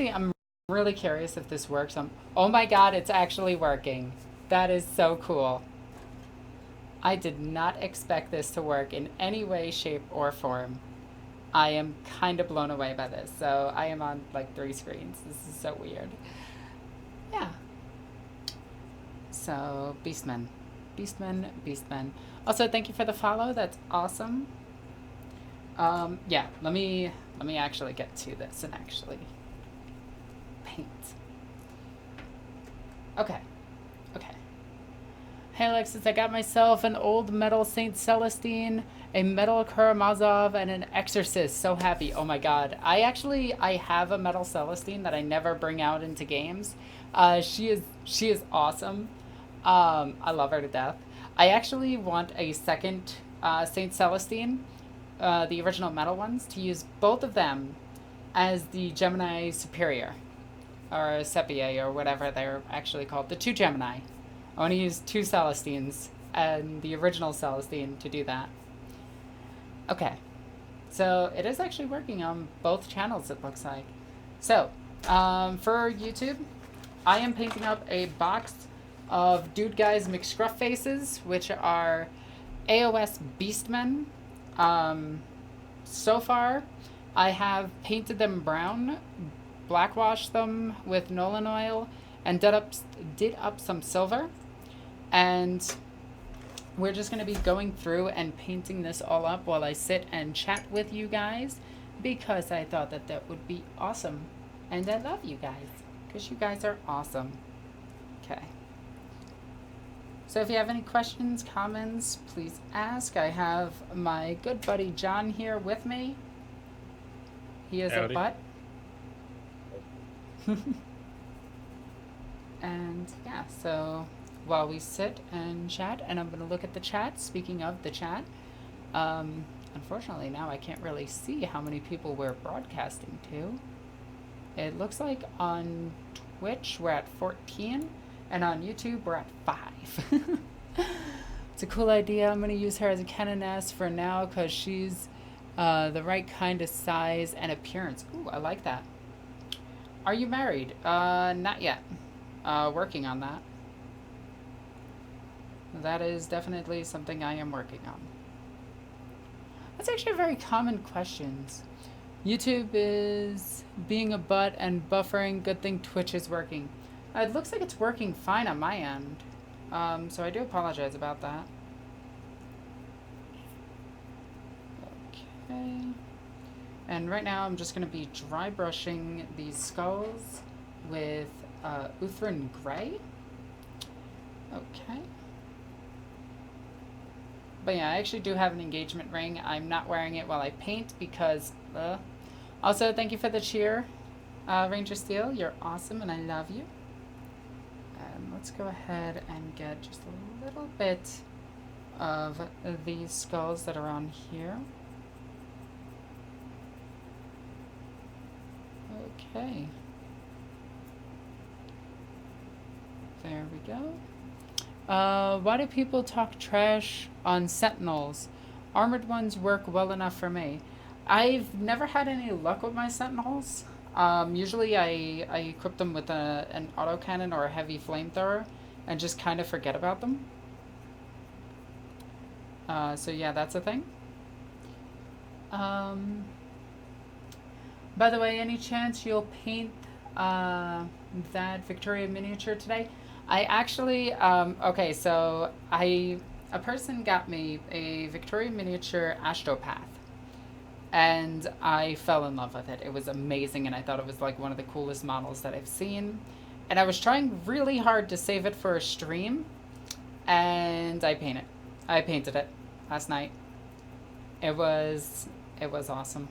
I'm really curious if this works. Oh my god, it's actually working. That is so cool. I did not expect this to work in any way, shape, or form. I am kind of blown away by this. So I am on like 3 screens. This is so weird. Yeah. So, Beastmen. Beastmen, Beastmen. Also, thank you for the follow. That's awesome. Yeah, let me actually get to this and actually paint. Okay. Okay. Hey Alexis, I got myself an old metal Saint Celestine, a metal Karamazov, and an Exorcist. So happy. Oh my god. I have a metal Celestine that I never bring out into games. She is awesome. I love her to death. I actually want a second Saint Celestine, the original metal ones, to use both of them as the Gemini Superior, or Sepia, or whatever they're actually called. The 2 Gemini. I want to use 2 Celestines and the original Celestine to do that. Okay. So it is actually working on both channels, it looks like. So, for YouTube, I am painting up a box of Dude Guys McScruff faces, which are AOS Beastmen. So far, I have painted them brown, blackwashed them with Nolan oil, and did up some silver. And we're just going to be going through and painting this all up while I sit and chat with you guys, because I thought that that would be awesome. And I love you guys, because you guys are awesome. Okay. So if you have any questions, comments, please ask. I have my good buddy John here with me. He is Howdy. a butt. And yeah, so while we sit and chat, and I'm going to look at the chat. Speaking of the chat, unfortunately now I can't really see how many people we're broadcasting to. It looks like on Twitch we're at 14, and on YouTube we're at 5. It's a cool idea. I'm going to use her as a canoness for now because she's the right kind of size and appearance. Ooh, I like that. Are you married? Not yet. Working on that. That is definitely something I am working on. That's actually a very common question. YouTube is being a butt and buffering. Good thing Twitch is working. It looks like it's working fine on my end. So I do apologize about that. Okay. And right now I'm just going to be dry brushing these skulls with Uthrin Gray. Okay. But yeah, I actually do have an engagement ring. I'm not wearing it while I paint because... Also, thank you for the cheer, Ranger Steel. You're awesome and I love you. Let's go ahead and get just a little bit of these skulls that are on here. Okay. There we go. Why do people talk trash on Sentinels? Armored ones work well enough for me. I've never had any luck with my Sentinels. Usually I equip them with an autocannon or a heavy flamethrower and just kind of forget about them. So yeah, that's a thing. By the way, any chance you'll paint that Victoria miniature today? I actually, okay, so a person got me a Victoria miniature Astropath. And I fell in love with it. It was amazing, and I thought it was like one of the coolest models that I've seen. And I was trying really hard to save it for a stream, and I painted it last night. It was awesome.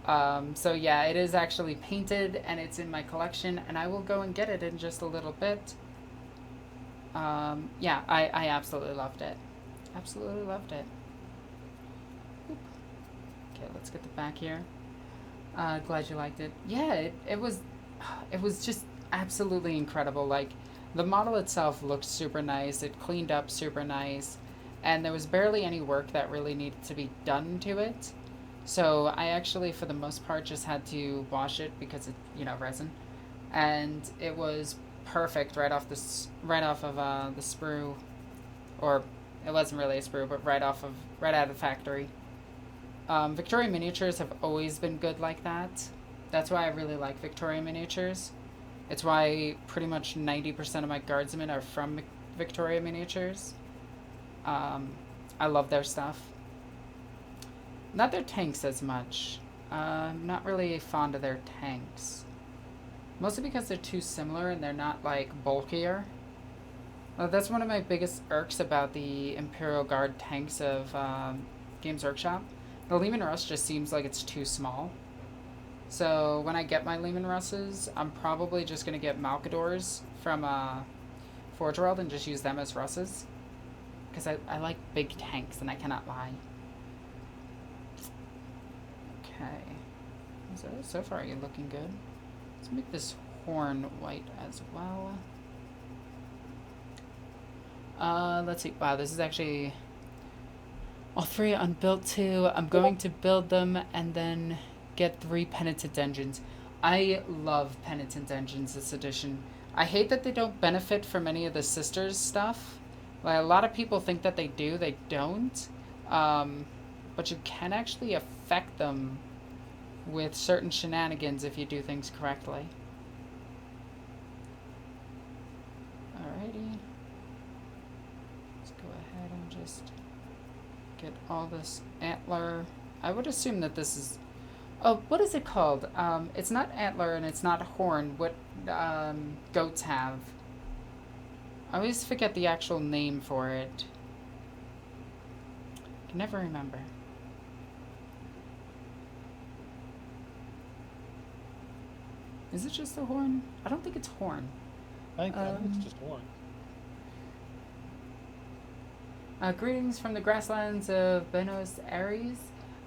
So yeah, it is actually painted, and it's in my collection, and I will go and get it in just a little bit. Yeah, I absolutely loved it. Absolutely loved it. Okay, let's get the back here. Glad you liked it. Yeah, it was just absolutely incredible. Like, the model itself looked super nice. It cleaned up super nice. And there was barely any work that really needed to be done to it. So I actually, for the most part, just had to wash it because it, resin, and it was perfect right off of the sprue, or it wasn't really a sprue, but right out of the factory. Victoria miniatures have always been good like that. That's why I really like Victoria miniatures. It's why pretty much 90% of my guardsmen are from Victoria miniatures. Um, I love their stuff. Not their tanks as much. I'm not really fond of their tanks. Mostly because they're too similar and they're not, like, bulkier. That's one of my biggest irks about the Imperial Guard tanks of Games Workshop. The Leman Russ just seems like it's too small. So when I get my Leman Russes, I'm probably just going to get Malkadors from Forge World and just use them as Russes. Because I like big tanks, and I cannot lie. Okay. So far, you're looking good. Let's make this horn white as well. Let's see. Wow, this is actually all 3 unbuilt too. I'm going to build them and then get 3 penitent engines. I love penitent engines this edition. I hate that they don't benefit from any of the sisters stuff. Like, a lot of people think that they do. They don't. But you can actually affect them with certain shenanigans if you do things correctly. Alrighty. Let's go ahead and just get all this antler. I would assume that this is... Oh, what is it called? It's not antler and it's not horn. What goats have? I always forget the actual name for it. I can never remember. Is it just a horn? I don't think it's horn. I think it's just horn. Greetings from the grasslands of Buenos Aires.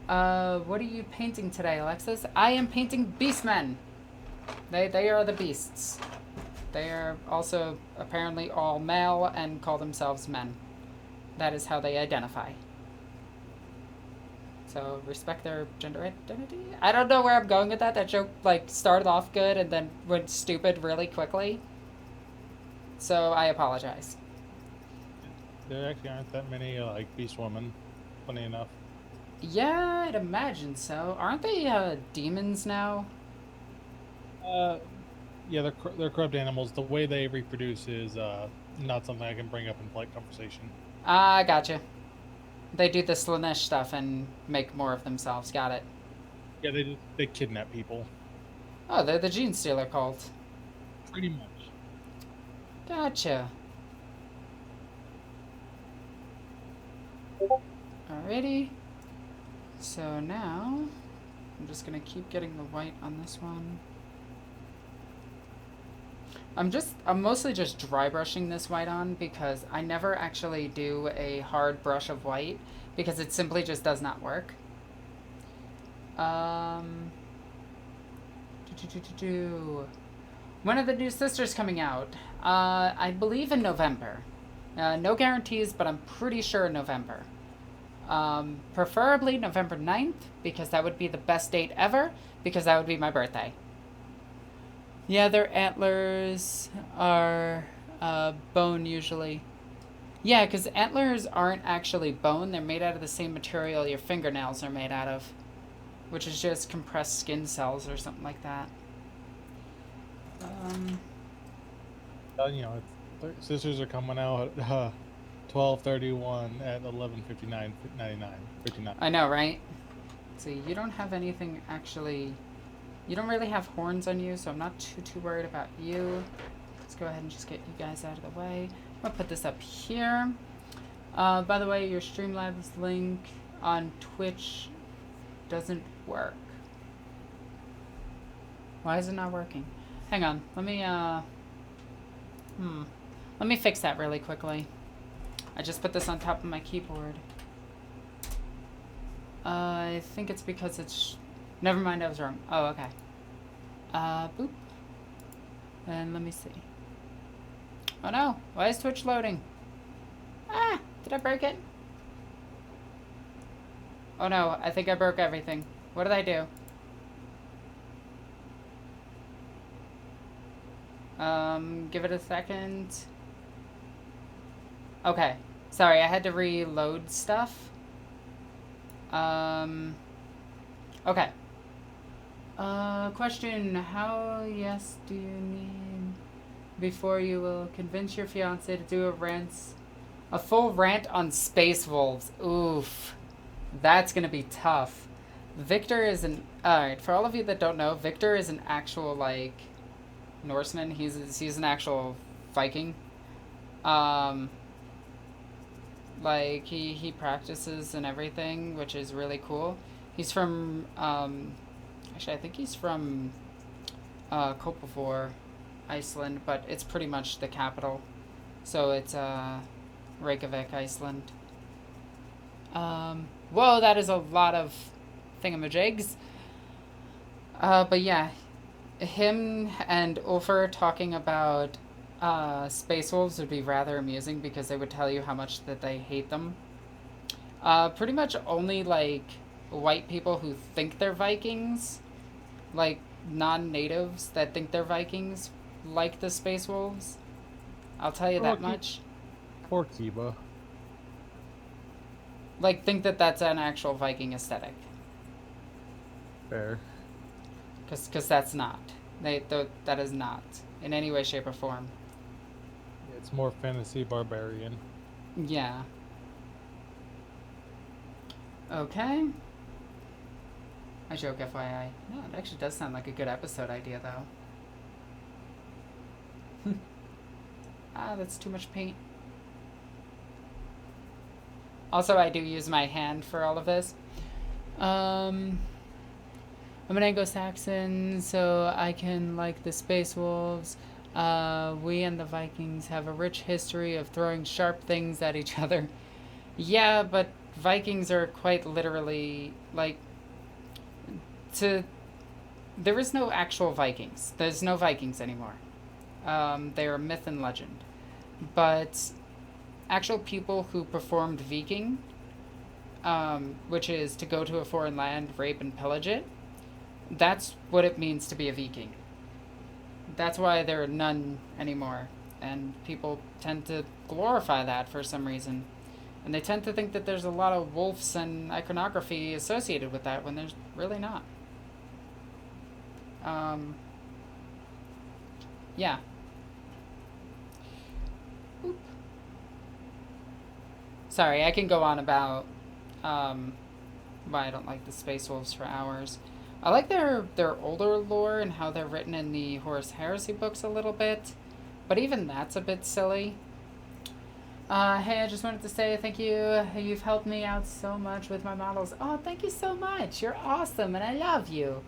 What are you painting today, Alexis? I am painting beastmen. They are the beasts. They are also apparently all male and call themselves men. That is how they identify. So respect their gender identity. I don't know where I'm going with that. That joke started off good and then went stupid really quickly. So I apologize. There actually aren't that many beast women, funny enough. Yeah, I'd imagine so. Aren't they demons now? Yeah, they're corrupt animals. The way they reproduce is not something I can bring up in polite conversation. Ah, gotcha. They do the Slanesh stuff and make more of themselves. Got it. Yeah, they kidnap people. Oh, they're the Genestealer cult. Pretty much. Gotcha. Alrighty. So now, I'm just gonna keep getting the white on this one. I'm mostly just dry brushing this white on because I never actually do a hard brush of white because it simply just does not work. When are the new sisters coming out? I believe in November. No guarantees, but I'm pretty sure November. Preferably November 9th, because that would be the best date ever, because that would be my birthday. Yeah, their antlers are bone usually. Yeah, because antlers aren't actually bone. They're made out of the same material your fingernails are made out of, which is just compressed skin cells or something like that. Sisters are coming out 12/31 at 11:59 I know, right? See, you don't have anything actually... You don't really have horns on you, so I'm not too worried about you. Let's go ahead and just get you guys out of the way. I'm going to put this up here. By the way, your Streamlabs link on Twitch doesn't work. Why is it not working? Hang on. Let me fix that really quickly. I just put this on top of my keyboard. I think it's because it's... Never mind, I was wrong. Oh, okay. Boop. And let me see. Oh no! Why is Twitch loading? Ah! Did I break it? Oh no, I think I broke everything. What did I do? Give it a second. Okay. Sorry, I had to reload stuff. Okay. Question. How, yes, do you need before you will convince your fiance to do a full rant on space wolves? Oof. That's gonna be tough. Victor is alright, for all of you that don't know, Victor is an actual, like, Norseman. He's an actual Viking. Like, he practices and everything, which is really cool. He's from, actually, I think he's from, Kopavor, Iceland, but it's pretty much the capital. So it's, Reykjavik, Iceland. Whoa, that is a lot of thingamajigs. But yeah, him and Ulfr talking about space wolves would be rather amusing because they would tell you how much that they hate them. Pretty much only, like, white people who think they're Vikings, like non-natives that think they're Vikings, like the space wolves. I'll tell you that much. Poor Kiba. Like, think that that's an actual Viking aesthetic. Fair. Because that's not. That is not. In any way, shape, or form. It's more fantasy barbarian. Yeah. Okay. I joke, FYI. No, it actually does sound like a good episode idea, though. That's too much paint. Also, I do use my hand for all of this. I'm an Anglo-Saxon, so I can like the Space Wolves. We and the Vikings have a rich history of throwing sharp things at each other. Yeah, but Vikings are quite literally, like, there is no actual Vikings. There's no Vikings anymore. They are myth and legend. But actual people who performed Viking, which is to go to a foreign land, rape, and pillage it, that's what it means to be a Viking. That's why there are none anymore. And people tend to glorify that for some reason. And they tend to think that there's a lot of wolves and iconography associated with that when there's really not. Yeah. Oop. Sorry, I can go on about why I don't like the Space Wolves for hours. I like their older lore and how they're written in the Horus Heresy books a little bit, but even that's a bit silly. Hey, I just wanted to say thank you. You've helped me out so much with my models. Oh, thank you so much. You're awesome, and I love you.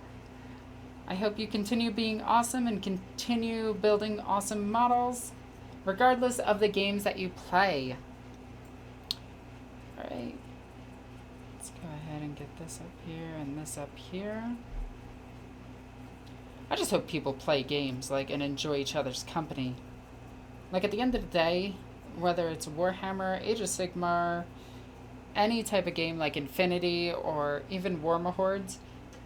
I hope you continue being awesome and continue building awesome models, regardless of the games that you play. Alright. Let's go ahead and get this up here and this up here. I just hope people play games, like, and enjoy each other's company. Like, at the end of the day, whether it's Warhammer, Age of Sigmar, any type of game like Infinity or even Warhammer Hordes,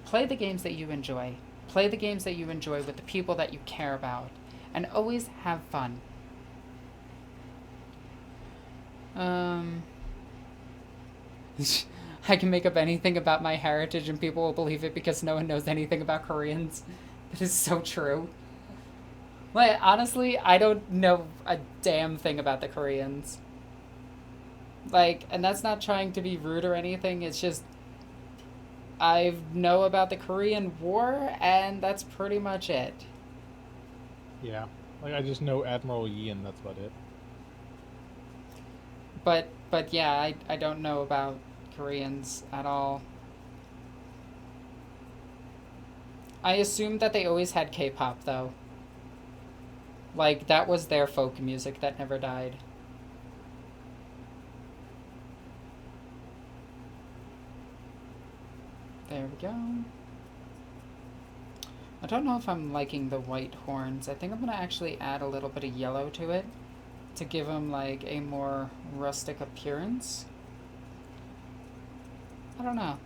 play the games that you enjoy. Play the games that you enjoy with the people that you care about. And always have fun. I can make up anything about my heritage and people will believe it because no one knows anything about Koreans. That is so true. Like, honestly, I don't know a damn thing about the Koreans. Like, and that's not trying to be rude or anything, it's just I know about the Korean War, and that's pretty much it. Yeah. Like, I just know Admiral Yi, and that's about it. But yeah, I don't know about Koreans at all. I assumed that they always had K-pop, though. Like, that was their folk music that never died. There we go. I don't know if I'm liking the white horns. I think I'm going to actually add a little bit of yellow to it to give them, like, a more rustic appearance. I don't know.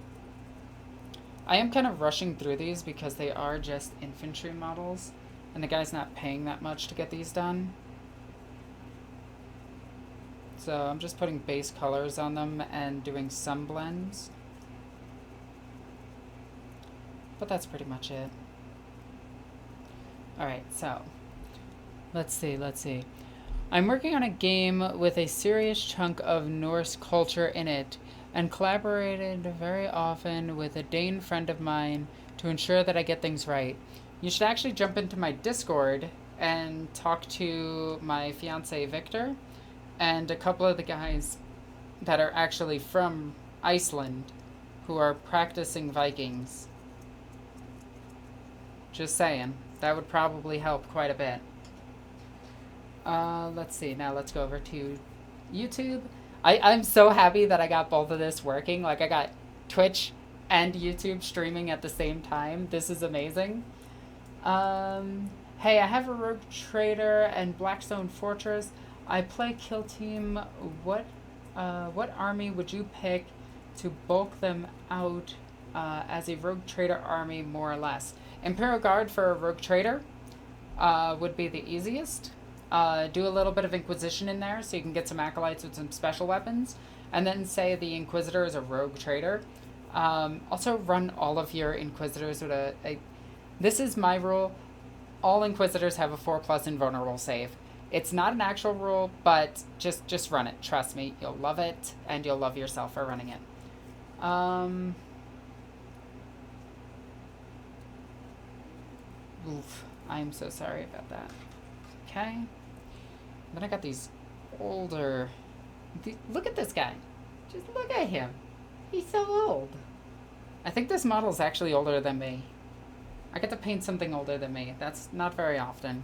I am kind of rushing through these because they are just infantry models, and the guy's not paying that much to get these done. So I'm just putting base colors on them and doing some blends. But that's pretty much it. Alright, so let's see. I'm working on a game with a serious chunk of Norse culture in it, and collaborated very often with a Dane friend of mine to ensure that I get things right. You should actually jump into my Discord and talk to my fiance Victor and a couple of the guys that are actually from Iceland who are practicing Vikings. Just saying. That would probably help quite a bit. Let's see. Now let's go over to YouTube. I'm so happy that I got both of this working. Like, I got Twitch and YouTube streaming at the same time. This is amazing. Hey, I have a Rogue Trader and Blackstone Fortress. I play Kill Team. What army would you pick to bulk them out as a Rogue Trader army, more or less? Imperial Guard for a Rogue Trader would be the easiest. Do a little bit of Inquisition in there so you can get some Acolytes with some special weapons. And then say the Inquisitor is a Rogue Trader. Also run all of your Inquisitors with a... This is my rule. All Inquisitors have a 4+ invulnerable save. It's not an actual rule, but just run it. Trust me, you'll love it, and you'll love yourself for running it. Oof, I'm so sorry about that. Okay. Then I got these older... Look at this guy. Just look at him. He's so old. I think this model is actually older than me. I get to paint something older than me. That's not very often.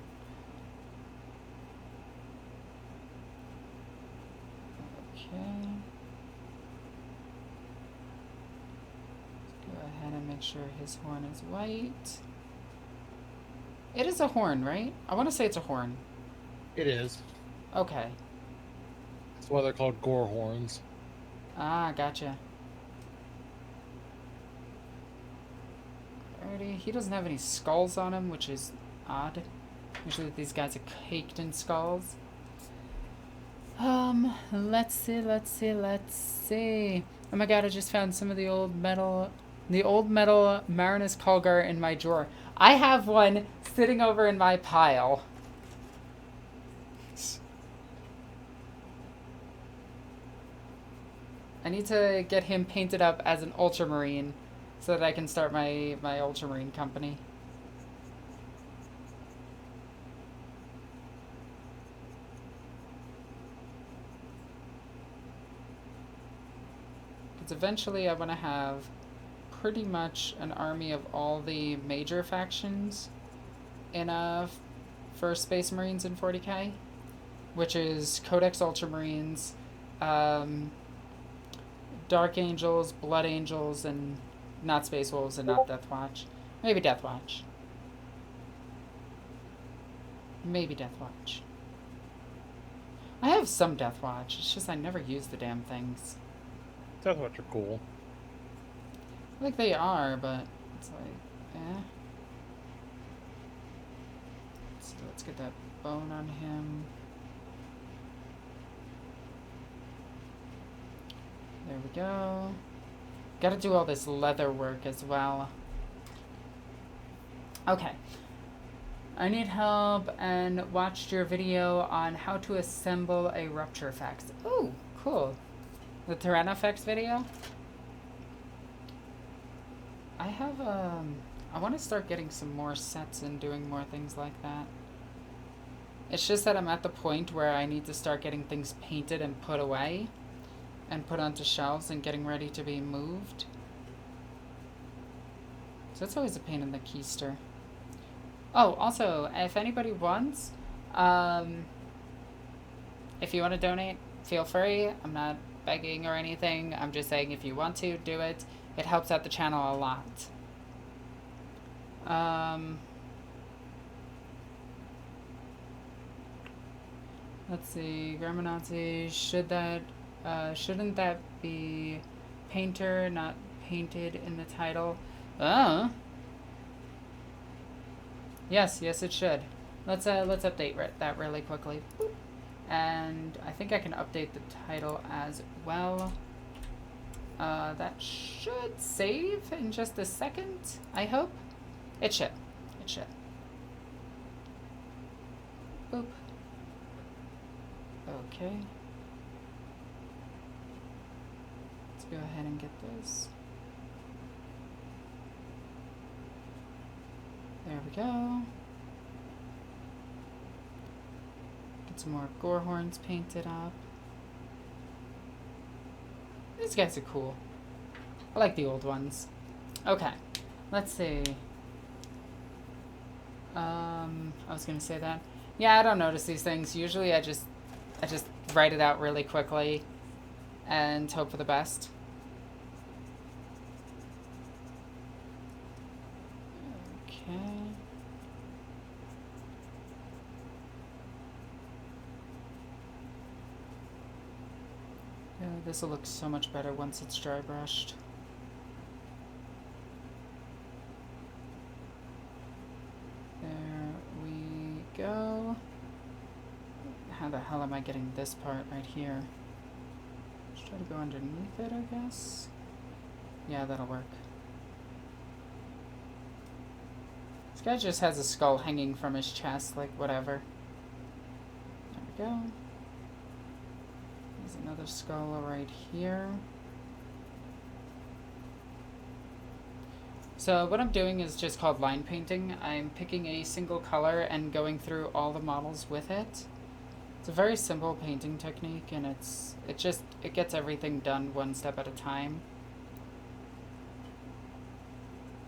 Okay. Let's go ahead and make sure his horn is white. It is a horn, right? I want to say it's a horn. It is. Okay. That's why they're called gore horns. Ah, gotcha. Alrighty. He doesn't have any skulls on him, which is odd. Usually these guys are caked in skulls. Let's see. Oh my god, I just found some of the old metal Marinus Kulgar in my drawer. I have one sitting over in my pile. I need to get him painted up as an Ultramarine so that I can start my Ultramarine company. Because eventually I want to have pretty much an army of all the major factions in for Space Marines in 40k, which is Codex Ultramarines, Dark Angels, Blood Angels, and not Space Wolves and not Deathwatch. Maybe Deathwatch. Maybe Deathwatch. I have some Deathwatch, it's just I never use the damn things. Deathwatch are cool. Like they are, but it's like, eh. So let's get that bone on him. There we go. Gotta do all this leather work as well. Okay. I need help and watched your video on how to assemble a rupture effects. Ooh, cool. The Tyrannofex video? I have, I want to start getting some more sets and doing more things like that. It's just that I'm at the point where I need to start getting things painted and put away and put onto shelves and getting ready to be moved. So that's always a pain in the keister. Oh, also, if anybody wants, if you want to donate, feel free. I'm not begging or anything. I'm just saying if you want to, do it. It helps out the channel a lot. Let's see, Grandma Nazi, shouldn't that be painter, not painted in the title. Oh. Yes, it should. Let's update that really quickly. Boop. And I think I can update the title as well. That should save in just a second, I hope. It should. It should. Boop. Okay. Let's go ahead and get this. There we go. Get some more gore horns painted up. These guys are cool. I like the old ones. Okay, let's see. I was gonna say that. Yeah, I don't notice these things. Usually I just write it out really quickly and hope for the best. Okay. Yeah, this will look so much better once it's dry brushed. There we go. How the hell am I getting this part right here? Let's try to go underneath it, I guess. Yeah, that'll work. This guy just has a skull hanging from his chest, like whatever. There we go. There's another skull right here. So what I'm doing is just called line painting. I'm picking a single color and going through all the models with it. It's a very simple painting technique, and it gets everything done one step at a time.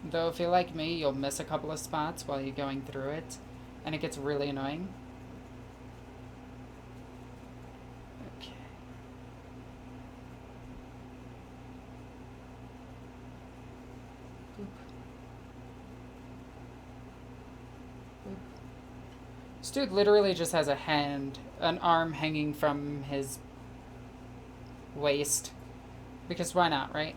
Though if you're like me, you'll miss a couple of spots while you're going through it, and it gets really annoying. Okay. Boop. Boop. This dude literally just has an arm hanging from his waist. Because why not, right?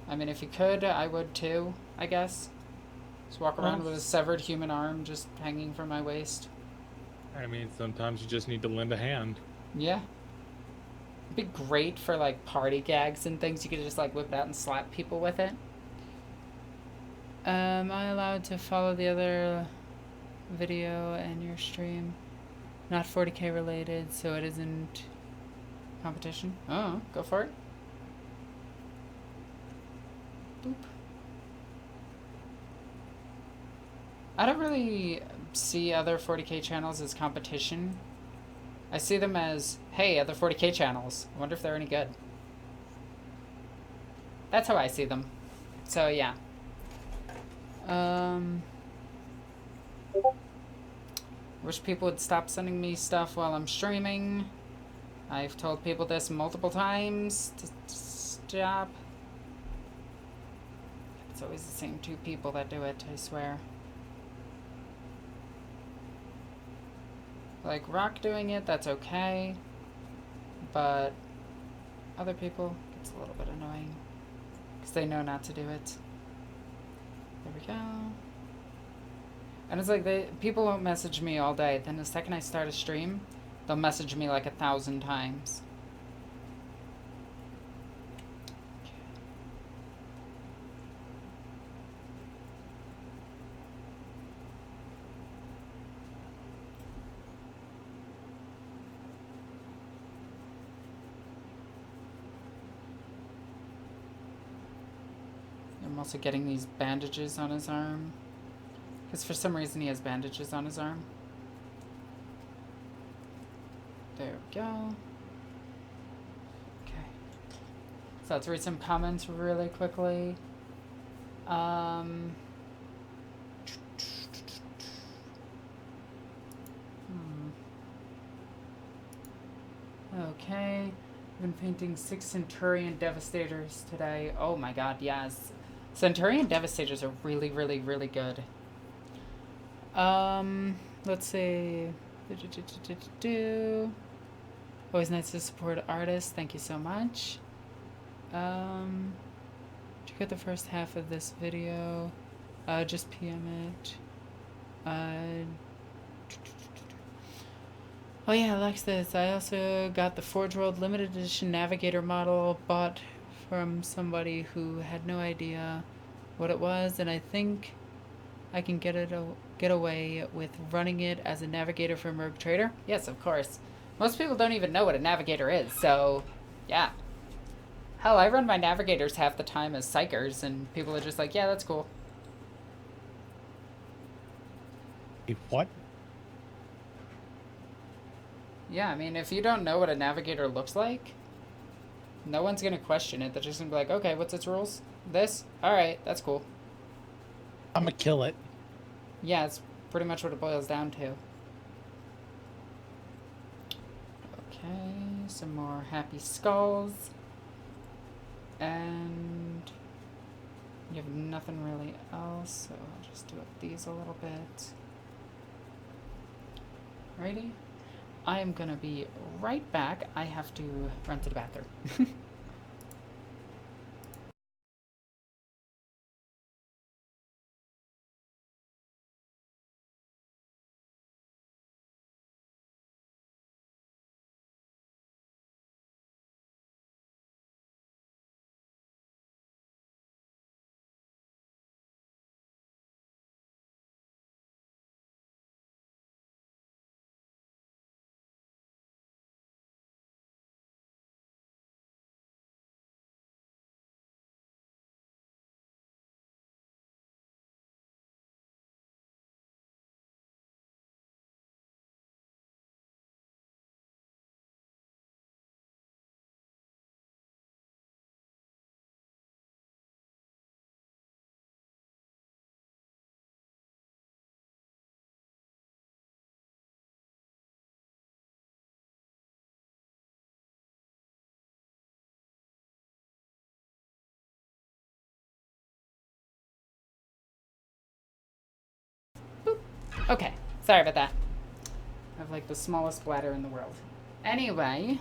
I mean, if you could, I would too, I guess. Just walk around with a severed human arm just hanging from my waist. I mean, sometimes you just need to lend a hand. Yeah. It'd be great for, like, party gags and things. You could just, like, whip it out and slap people with it. Am I allowed to follow the other video and your stream? Not 40K related, so it isn't competition. Oh, go for it. Boop. I don't really see other 40K channels as competition. I see them as, hey, other 40K channels. I wonder if they're any good. That's how I see them. So, yeah. Wish people would stop sending me stuff while I'm streaming. I've told people this multiple times to stop. It's always the same two people that do it, I swear. Like, Rock doing it, that's okay. But other people, it's a little bit annoying. Because they know not to do it. There we go. And it's like, people won't message me all day. Then the second I start a stream, they'll message me like 1,000 times. I'm also getting these bandages on his arm. Because for some reason he has bandages on his arm. There we go. Okay. So let's read some comments really quickly. Okay. I've been painting 6 Centurion Devastators today. Oh my god, yes. Centurion Devastators are really, really, really good. Let's see. Always nice to support artists. Thank you so much. Check out the first half of this video. Just PM it. Oh yeah, Alexis, I also got the Forge World limited edition Navigator model bought from somebody who had no idea what it was, and I think I can get away with running it as a Navigator from Rogue Trader. Yes, of course. Most people don't even know what a Navigator is, so yeah. Hell, I run my Navigators half the time as Psychers, and people are just like, yeah, that's cool. What? Yeah, I mean, if you don't know what a Navigator looks like, no one's going to question it. They're just going to be like, okay, what's its rules? This? Alright, that's cool. I'm gonna kill it. Yeah, it's pretty much what it boils down to. Okay, some more happy skulls. And you have nothing really else, so I'll just do up these a little bit. Righty. I am gonna be right back. I have to run to the bathroom. Boop. Okay, sorry about that. I have like the smallest bladder in the world. Anyway.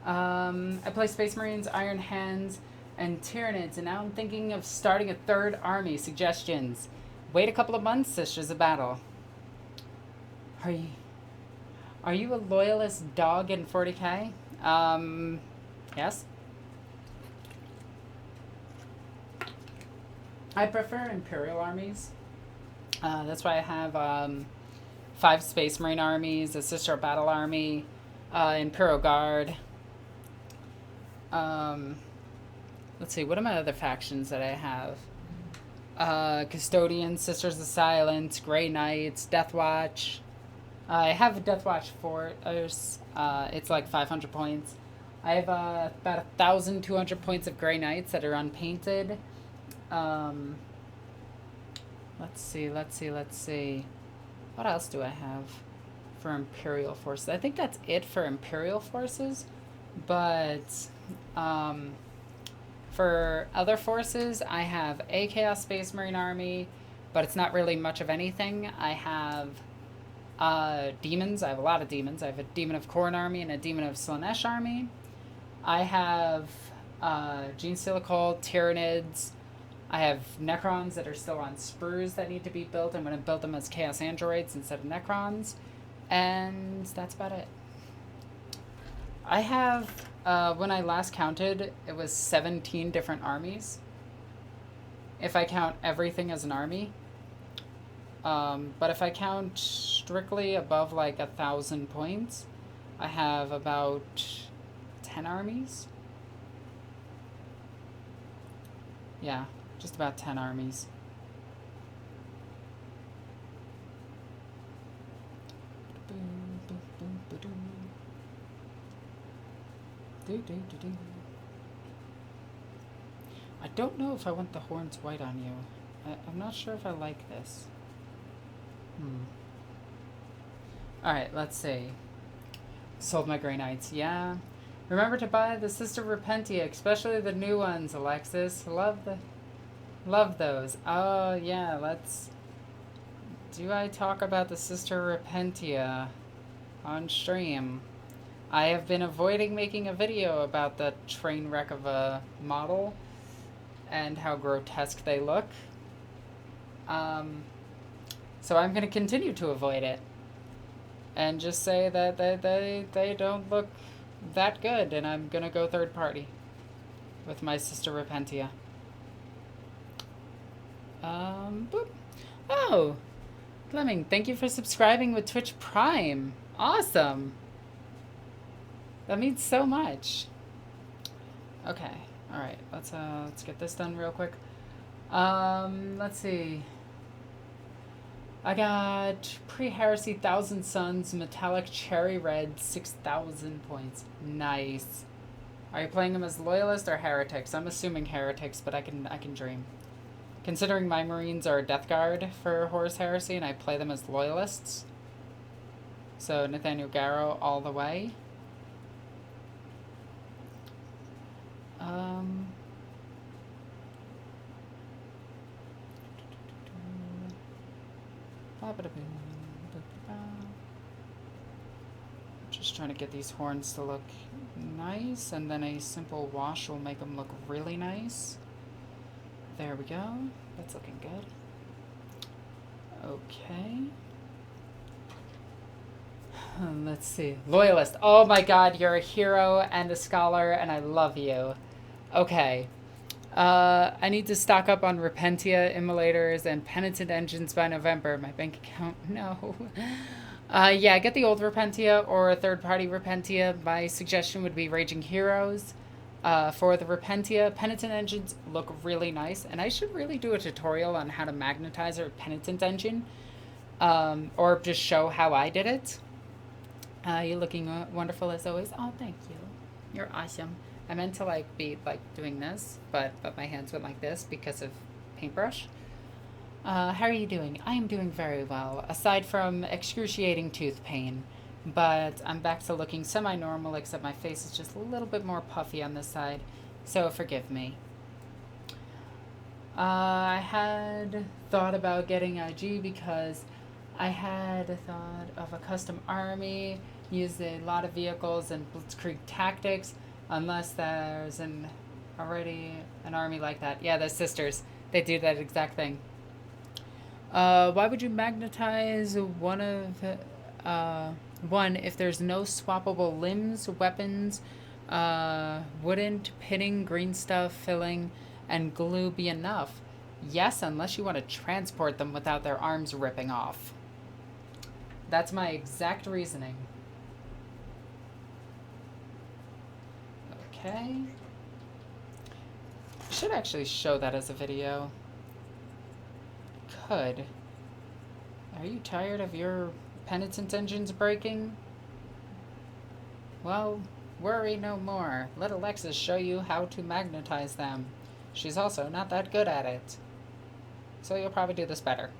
I play Space Marines, Iron Hands, and Tyranids, and now I'm thinking of starting a third army. Suggestions. Wait a couple of months, Sisters of Battle. Are you a loyalist dog in 40k? Yes. I prefer Imperial armies. That's why I have 5 Space Marine armies, a Sister of Battle army, Imperial Guard. Let's see, what are my other factions that I have? Custodians, Sisters of Silence, Grey Knights, Deathwatch. I have a Deathwatch fort. It's like 500 points. I have about 1,200 points of Grey Knights that are unpainted. Let's see. What else do I have for Imperial forces? I think that's it for Imperial forces. But for other forces, I have a Chaos Space Marine army, but it's not really much of anything. I have demons. I have a lot of demons. I have a Demon of Khorne army and a Demon of Slaanesh army. I have Genestealer called Tyranids. I have Necrons that are still on sprues that need to be built. I'm going to build them as Chaos Androids instead of Necrons. And that's about it. I have, when I last counted, it was 17 different armies. If I count everything as an army. But if I count strictly above like 1,000 points, I have about 10 armies. Yeah, just about 10 armies. I don't know if I want the horns white on you. I'm not sure if I like this. Alright, let's see. Sold my Grey Knights, yeah. Remember to buy the Sister Repentia, especially the new ones, Alexis. Love those. Oh, yeah, let's... Do I talk about the Sister Repentia? on stream. I have been avoiding making a video about the train wreck of a model and how grotesque they look. So I'm going to continue to avoid it and just say that they don't look that good, and I'm going to go third party with my sister Repentia. Boop. Oh, Fleming, thank you for subscribing with Twitch Prime. Awesome. That means so much. Okay, all right. Let's get this done real quick. Let's see. I got pre-heresy 1,000 Suns metallic cherry red 6,000 points. Nice. Are you playing them as loyalists or heretics? I'm assuming heretics, but I can dream. Considering my Marines are Death Guard for Horus Heresy, and I play them as loyalists. So Nathaniel Garrow all the way. Just trying to get these horns to look nice, and then a simple wash will make them look really nice. There we go. That's looking good. Okay. Let's see. Loyalist. Oh my god, you're a hero and a scholar, and I love you. Okay. I need to stock up on Repentia immolators and penitent engines by November. My bank account, no. Yeah, get the old Repentia or a third-party Repentia. My suggestion would be Raging Heroes. For the Repentia, penitent engines look really nice, and I should really do a tutorial on how to magnetize a penitent engine, or just show how I did it. You're looking wonderful as always. Oh, thank you. You're awesome. I meant to be doing this, but my hands went like this because of paintbrush. How are you doing? I am doing very well, aside from excruciating tooth pain. But I'm back to looking semi-normal, except my face is just a little bit more puffy on this side, so forgive me. I had thought about getting IG because I had thought of a custom army, use a lot of vehicles and blitzkrieg tactics, unless there's already an army like that. Yeah, the sisters, they do that exact thing. Why would you magnetize one if there's no swappable limbs, weapons, wouldn't pinning, green stuff, filling, and glue be enough? Yes, unless you want to transport them without their arms ripping off. That's my exact reasoning. Okay. I should actually show that as a video. Could. Are you tired of your penitent engines breaking? Well, worry no more. Let Alexis show you how to magnetize them. She's also not that good at it. So you'll probably do this better.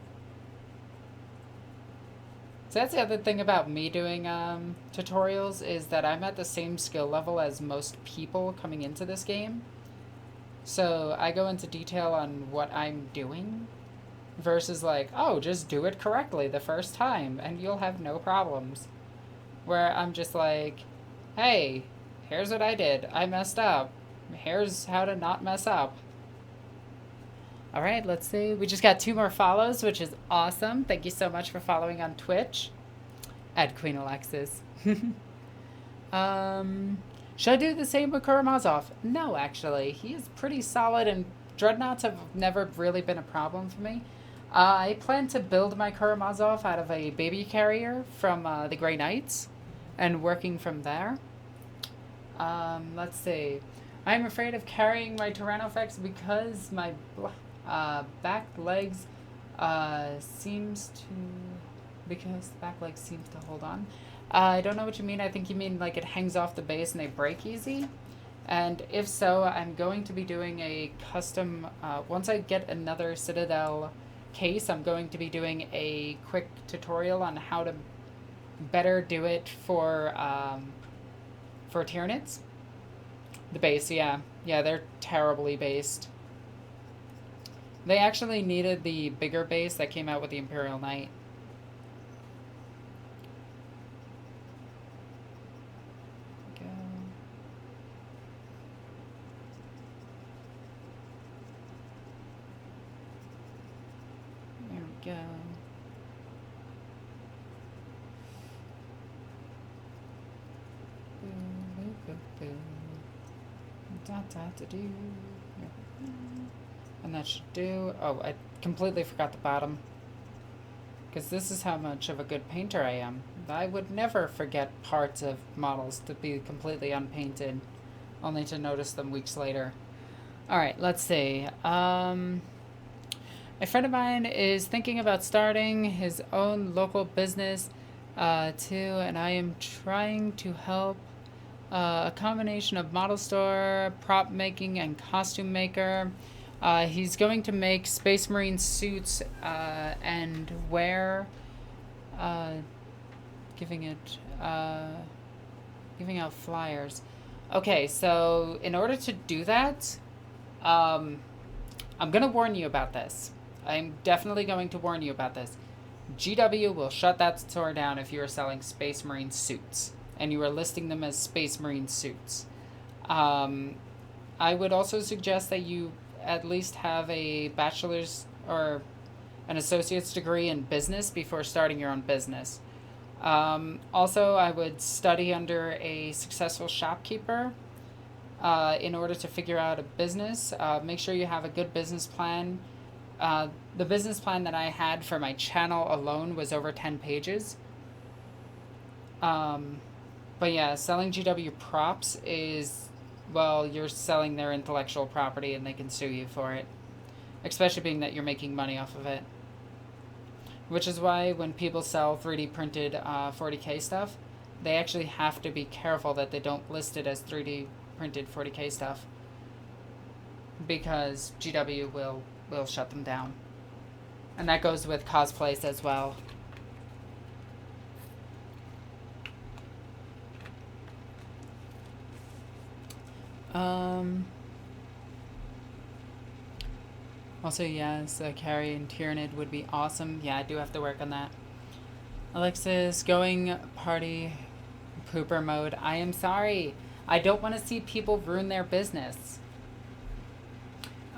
So that's the other thing about me doing tutorials, is that I'm at the same skill level as most people coming into this game. So I go into detail on what I'm doing, versus oh, just do it correctly the first time and you'll have no problems. Where I'm just hey, here's what I did. I messed up. Here's how to not mess up. All right, let's see. We just got 2 more follows, which is awesome. Thank you so much for following on Twitch. @QueenAlexis. Should I do the same with Karamazov? No, actually. He is pretty solid, and Dreadnoughts have never really been a problem for me. I plan to build my Karamazov out of a baby carrier from the Grey Knights and working from there. Let's see. I'm afraid of carrying my Tyrannofex because my back legs seems to hold on. I don't know what you mean. I think you mean it hangs off the base and they break easy. And if so, I'm going to be doing a custom, once I get another Citadel case, I'm going to be doing a quick tutorial on how to better do it for Tyranids. The base, yeah. Yeah, they're terribly based. They actually needed the bigger base that came out with the Imperial Knight. go. And that should do. Oh, I completely forgot the bottom. Because this is how much of a good painter I am. I would never forget parts of models to be completely unpainted, only to notice them weeks later. Alright, let's see. A friend of mine is thinking about starting his own local business too, and I am trying to help. A combination of model store, prop making, and costume maker. He's going to make Space Marine suits and wear, giving out flyers. Okay, so in order to do that, I'm going to warn you about this. I'm definitely going to warn you about this. GW will shut that store down if you are selling Space Marine suits and you are listing them as Space Marine suits. I would also suggest that you at least have a bachelor's or an associate's degree in business before starting your own business. Also, I would study under a successful shopkeeper in order to figure out a business. Make sure you have a good business plan. The business plan that I had for my channel alone was over 10 pages. But yeah, selling GW props is, well, you're selling their intellectual property and they can sue you for it. Especially being that you're making money off of it. Which is why when people sell 3D printed 40K stuff, they actually have to be careful that they don't list it as 3D printed 40K stuff. Because GW will shut them down. And that goes with cosplays as well. Also, yes, Carrie and Tyranid would be awesome. Yeah, I do have to work on that. Alexis, going party pooper mode. I am sorry. I don't want to see people ruin their business.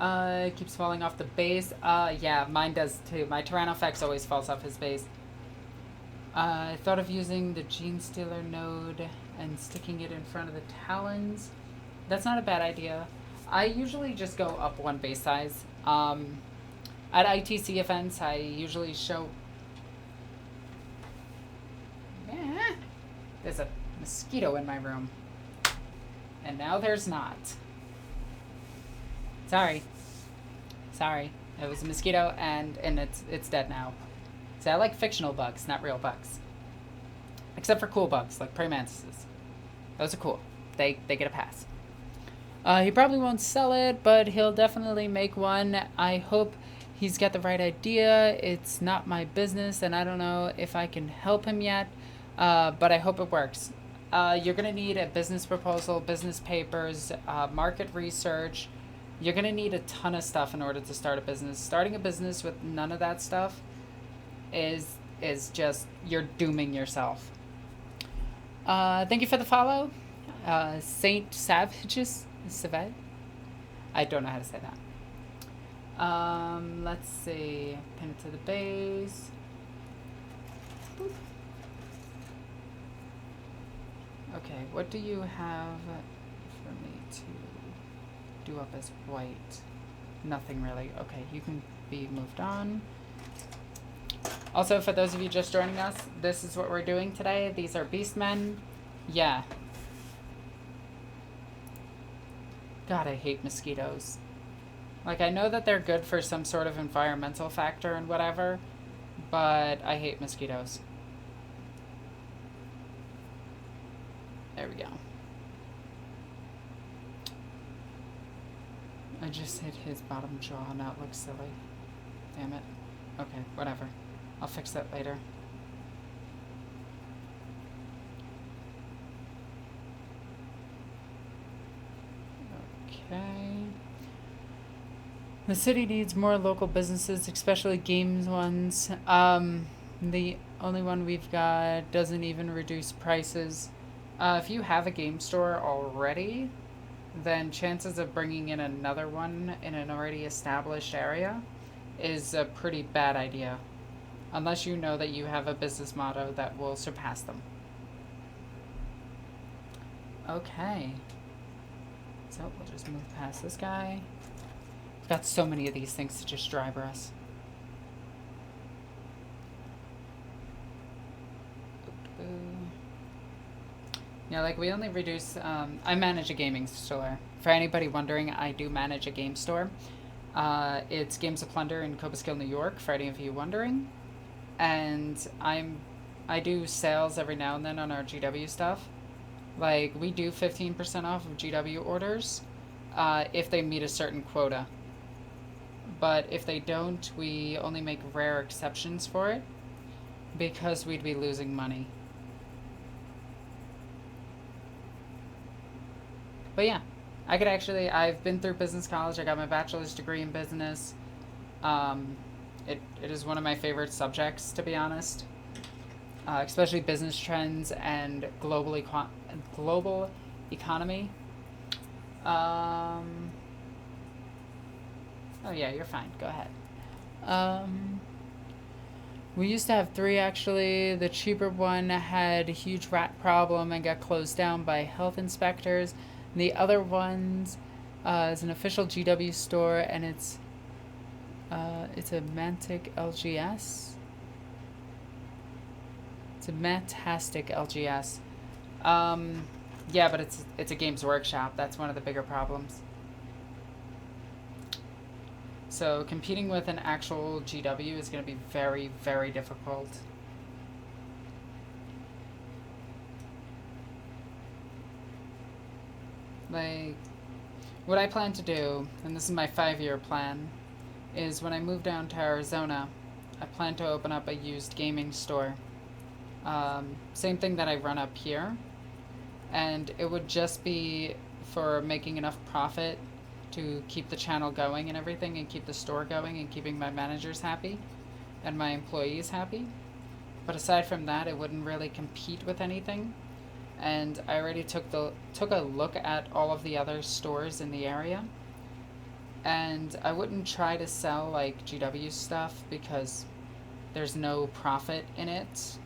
It keeps falling off the base. Yeah, mine does too. My Tyrannofex always falls off his base. I thought of using the Genestealer node and sticking it in front of the Talons. That's not a bad idea. I usually just go up one base size. At ITC events, I usually show... There's a mosquito in my room. And now there's not. Sorry. It was a mosquito, and it's dead now. See, I like fictional bugs, not real bugs. Except for cool bugs, like praying mantises. Those are cool. They get a pass. He probably won't sell it, but he'll definitely make one. I hope he's got the right idea. It's not my business, and I don't know if I can help him yet, but I hope it works. You're going to need a business proposal, business papers, market research. You're going to need a ton of stuff in order to start a business. Starting a business with none of that stuff is just, you're dooming yourself. Thank you for the follow. Saint Savages. Savage? I don't know how to say that. Let's see. Pin it to the base. Boop. Okay, what do you have for me to do up as white? Nothing really. Okay, you can be moved on. Also, for those of you just joining us, this is what we're doing today. These are Beastmen. Yeah. God, I hate mosquitoes. Like, I know that they're good for some sort of environmental factor and whatever, but I hate mosquitoes. There we go. I just hit his bottom jaw and that looks silly. Damn it. Okay, whatever. I'll fix that later. Okay. The city needs more local businesses, especially games ones. The only one we've got doesn't even reduce prices. If you have a game store already, then chances of bringing in another one in an already established area is a pretty bad idea. unless you know that you have a business motto that will surpass them. Okay. So we'll just move past this guy. We've got so many of these things to just dry brush. Yeah, like we only reduce, I manage a gaming store. For anybody wondering, I do manage a game store. It's Games of Plunder in Cobleskill, New York, for any of you wondering. And I do sales every now and then on our GW stuff. Like, we do 15% off of GW orders if they meet a certain quota. But if they don't, we only make rare exceptions for it because we'd be losing money. But yeah, I've been through business college. I got my bachelor's degree in business. It is one of my favorite subjects, to be honest. Especially business trends and global economy. Oh yeah, you're fine. Go ahead. We used to have 3 actually. The cheaper one had a huge rat problem and got closed down by health inspectors. And the other ones is an official GW store, and it's a Mantic LGS. It's a Matastic LGS. Yeah, but it's a Games Workshop. That's one of the bigger problems. So competing with an actual GW is going to be very, very difficult. Like, what I plan to do, and this is my 5-year plan, is when I move down to Arizona, I plan to open up a used gaming store. Same thing that I run up here. And it would just be for making enough profit to keep the channel going and everything, and keep the store going, and keeping my managers happy and my employees happy. But aside from that, it wouldn't really compete with anything. And I already took a look at all of the other stores in the area. And I wouldn't try to sell like GW stuff because there's no profit in it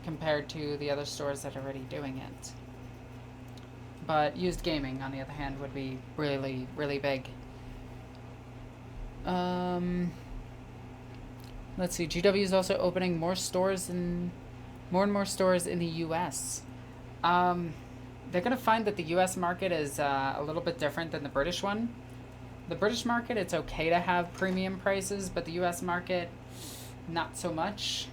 compared to the other stores that are already doing it. But used gaming, on the other hand, would be really, really big. Let's see. GW is also opening more and more stores in the U.S. They're gonna find that the U.S. market is a little bit different than the British one. The British market, it's okay to have premium prices, but the U.S. market, not so much.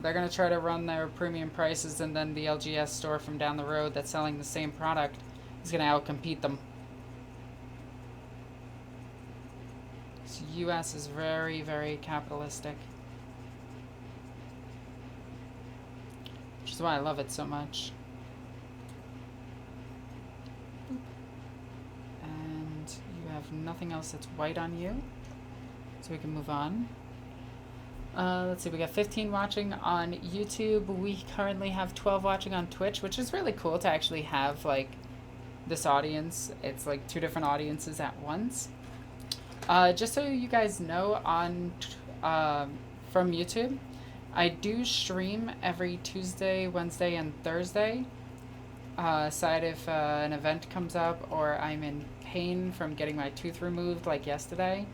They're going to try to run their premium prices, and then the LGS store from down the road that's selling the same product is going to outcompete them. So US is very, very capitalistic. Which is why I love it so much. And you have nothing else that's white on you. So we can move on. Let's see, we got 15 watching on YouTube. We currently have 12 watching on Twitch, which is really cool to actually have, like, this audience. It's, like, 2 different audiences at once. Just so you guys know, from YouTube, I do stream every Tuesday, Wednesday, and Thursday. Aside if an event comes up or I'm in pain from getting my tooth removed, like yesterday.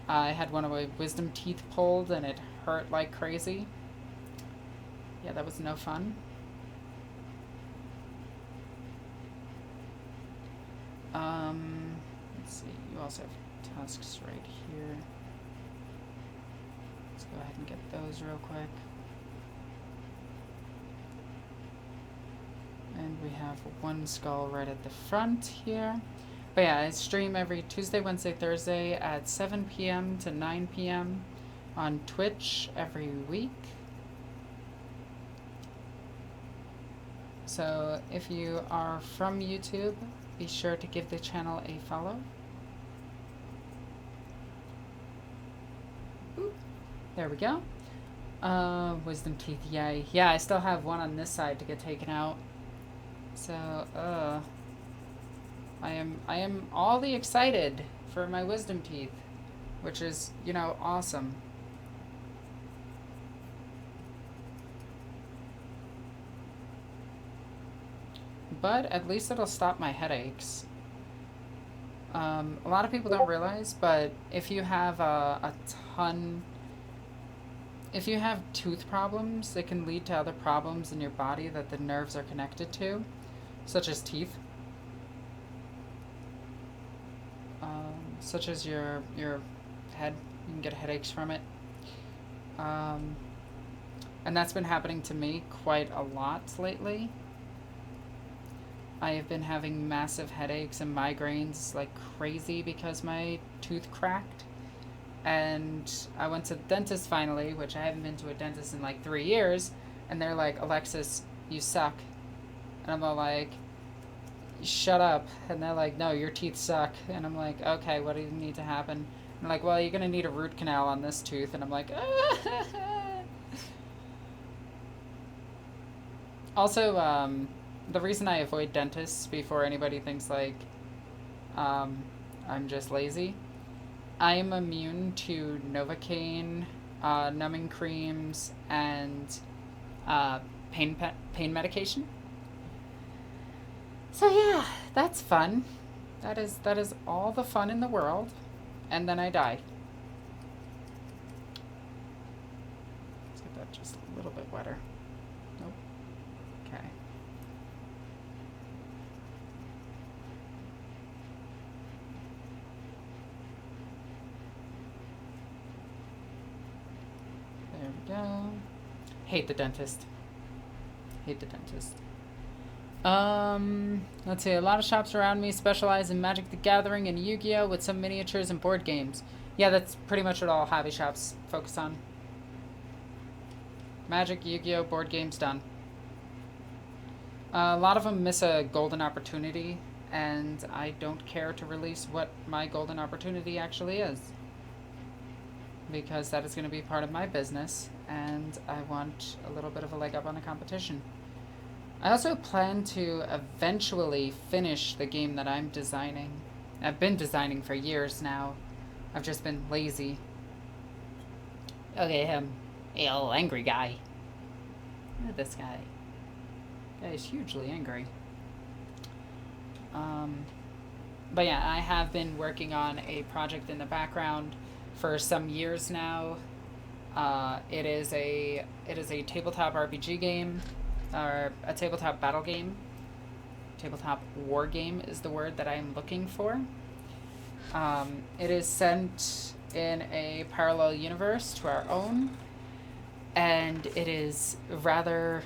I had one of my wisdom teeth pulled and it hurt like crazy. Yeah, that was no fun. Let's see, you also have tusks right here. Let's go ahead and get those real quick. And we have one skull right at the front here. But yeah, I stream every Tuesday, Wednesday, Thursday at 7 p.m. to 9 p.m. on Twitch every week. So if you are from YouTube, be sure to give the channel a follow. Ooh, there we go. Wisdom teeth, yay. Yeah, I still have one on this side to get taken out. So, I am all the excited for my wisdom teeth, which is, you know, awesome. but at least it'll stop my headaches. A lot of people don't realize, but if you have if you have tooth problems, it can lead to other problems in your body that the nerves are connected to, such as teeth. Such as your head. You can get headaches from it. And that's been happening to me quite a lot lately. I have been having massive headaches and migraines like crazy because my tooth cracked. And I went to the dentist finally, which I haven't been to a dentist in like 3 years. And they're like, Alexis, you suck. And I'm all like, shut up. And they're like, no, your teeth suck. And I'm like, okay, what do you need to happen? And they're like, well, you're going to need a root canal on this tooth. And I'm like, Also, the reason I avoid dentists before anybody thinks like I'm just lazy, I am immune to Novocaine, numbing creams, and pain medication. So yeah, that's fun. That is all the fun in the world, and then I die. Let's get that just a little bit wetter. Nope. Okay. There we go. Hate the dentist. Hate the dentist. Let's see. A lot of shops around me specialize in Magic the Gathering and Yu-Gi-Oh! With some miniatures and board games. Yeah, that's pretty much what all hobby shops focus on. Magic, Yu-Gi-Oh! Board games, done. A lot of them miss a golden opportunity, and I don't care to release what my golden opportunity actually is. Because that is going to be part of my business, and I want a little bit of a leg up on the competition. I also plan to eventually finish the game that I'm designing. I've been designing for years now. I've just been lazy. Okay, him. A little angry guy. Look at this guy. Guy is hugely angry. But yeah, I have been working on a project in the background for some years now. It is a tabletop RPG game. Or a tabletop battle game. Tabletop war game is the word that I'm looking for. It is set in a parallel universe to our own, and it is rather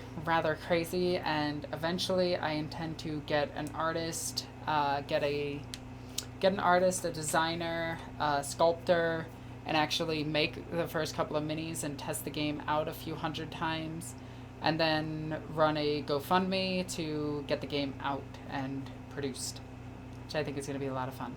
crazy, and eventually I intend to get an artist, a designer, a sculptor, and actually make the first couple of minis and test the game out a few hundred times. And then run a GoFundMe to get the game out and produced, which I think is going to be a lot of fun.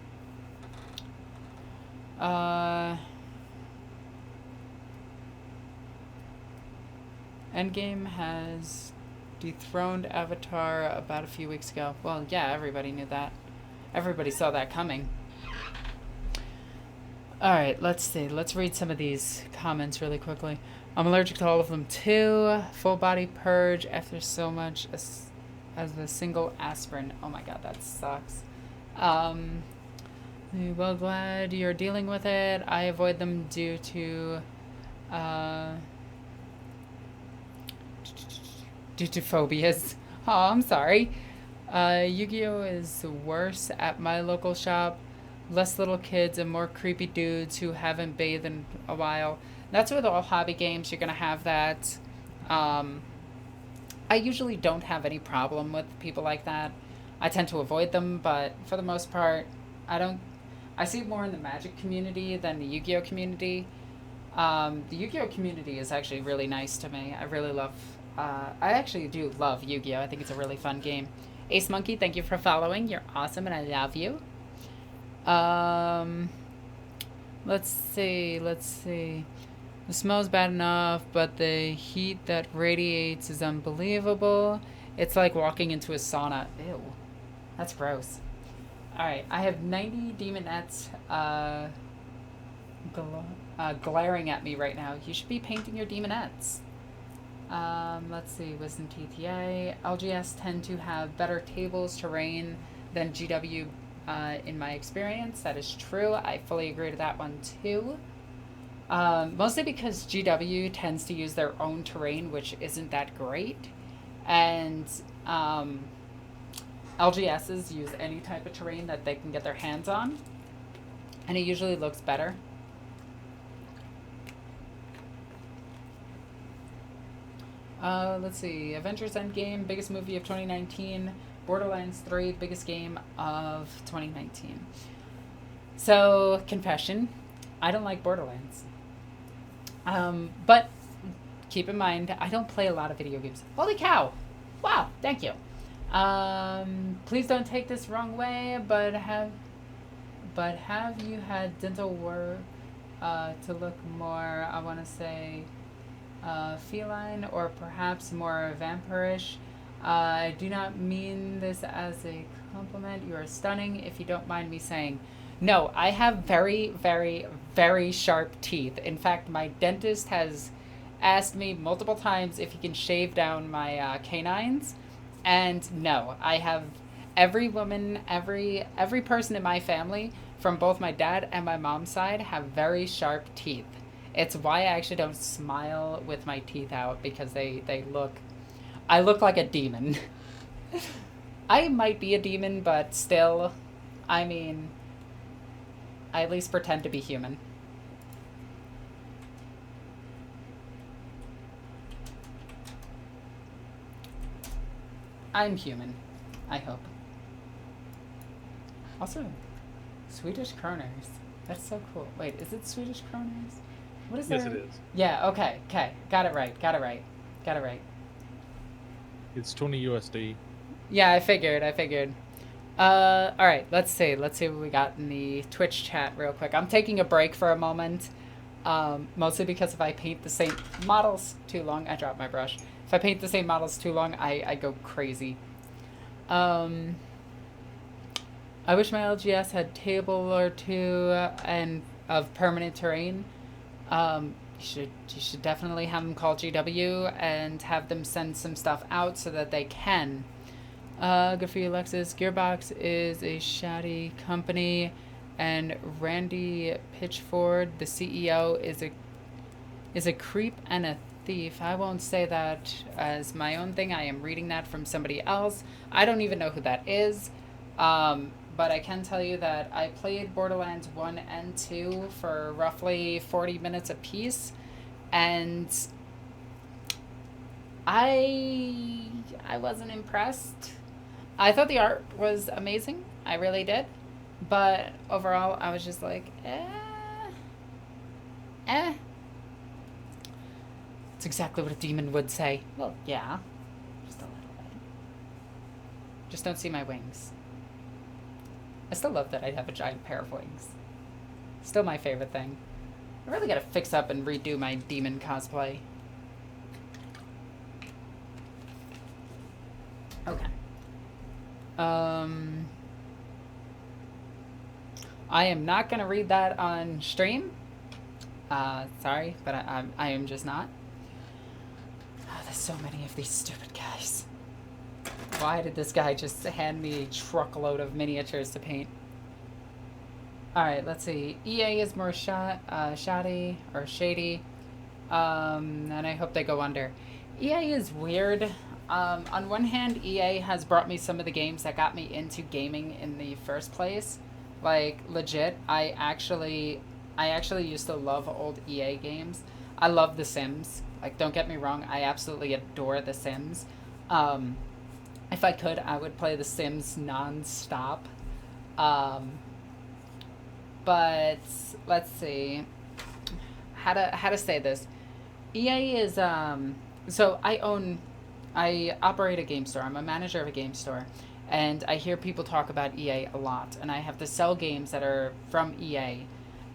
Endgame has dethroned Avatar about a few weeks ago. Well, yeah, everybody knew that. Everybody saw that coming. Alright, let's see. Let's read some of these comments really quickly. I'm allergic to all of them too. Full body purge after so much as a single aspirin. Oh my god, that sucks. Well, glad you're dealing with it. I avoid them due to phobias. Oh, I'm sorry. Yu-Gi-Oh! Is worse at my local shop. Less little kids and more creepy dudes who haven't bathed in a while. That's with all hobby games. You're going to have that. I usually don't have any problem with people like that. I tend to avoid them, but for the most part, I see it more in the Magic community than the Yu-Gi-Oh! Community. The Yu-Gi-Oh! Community is actually really nice to me. I really love... I actually do love Yu-Gi-Oh! I think it's a really fun game. Ace Monkey, thank you for following. You're awesome and I love you. Let's see. The smell's bad enough, but the heat that radiates is unbelievable. It's like walking into a sauna. Ew. That's gross. Alright, I have 90 demonettes glaring at me right now. You should be painting your demonettes. Let's see, Wisdom TTA. LGS tend to have better tables terrain than GW in my experience. That is true. I fully agree to that one too. Mostly because GW tends to use their own terrain, which isn't that great. And LGSs use any type of terrain that they can get their hands on. And it usually looks better. Let's see. Avengers Endgame, biggest movie of 2019. Borderlands 3, biggest game of 2019. So, confession, I don't like Borderlands. But keep in mind, I don't play a lot of video games. Holy cow! Wow, thank you. Please don't take this wrong way, but have you had dental work to look more, I want to say, feline or perhaps more vampirish? I do not mean this as a compliment. You are stunning, if you don't mind me saying. No, I have very, very, very sharp teeth. In fact, my dentist has asked me multiple times if he can shave down my canines. And no, I have every woman, every person in my family, from both my dad and my mom's side, have very sharp teeth. It's why I actually don't smile with my teeth out, because I look like a demon. I might be a demon, but still, I mean, I at least pretend to be human. I'm human, I hope. Also, Swedish kroners. That's so cool. Wait, is it Swedish kroners? What is that? Yes, it is. Yeah, okay. Got it right. It's 20 USD. Yeah, I figured. Alright, let's see what we got in the Twitch chat real quick. I'm taking a break for a moment. Mostly because if I paint the same models too long, I dropped my brush. If I paint the same models too long, I go crazy. I wish my LGS had table or two and of permanent terrain. You should definitely have them call GW and have them send some stuff out so that they can. Good for you, Alexis. Gearbox is a shoddy company, and Randy Pitchford, the CEO, is a creep and a thief. I won't say that as my own thing. I am reading that from somebody else. I don't even know who that is. But I can tell you that I played Borderlands 1 and 2 for roughly 40 minutes apiece, and I wasn't impressed. I thought the art was amazing. I really did. But overall, I was just like, It's exactly what a demon would say. Well, yeah. Just a little bit. Just don't see my wings. I still love that I have a giant pair of wings. Still my favorite thing. I really gotta fix up and redo my demon cosplay. Okay. I am not gonna read that on stream. Sorry, but I am just not. Oh, there's so many of these stupid guys. Why did this guy just hand me a truckload of miniatures to paint? Alright, let's see. EA is more shoddy or shady. And I hope they go under. EA is weird. On one hand, EA has brought me some of the games that got me into gaming in the first place. Like, legit, I actually used to love old EA games. I love The Sims. Like, don't get me wrong, I absolutely adore The Sims. If I could, I would play The Sims non-stop. But let's see how to say this. EA is so I operate a game store. I'm a manager of a game store, and I hear people talk about EA a lot, and I have to sell games that are from EA,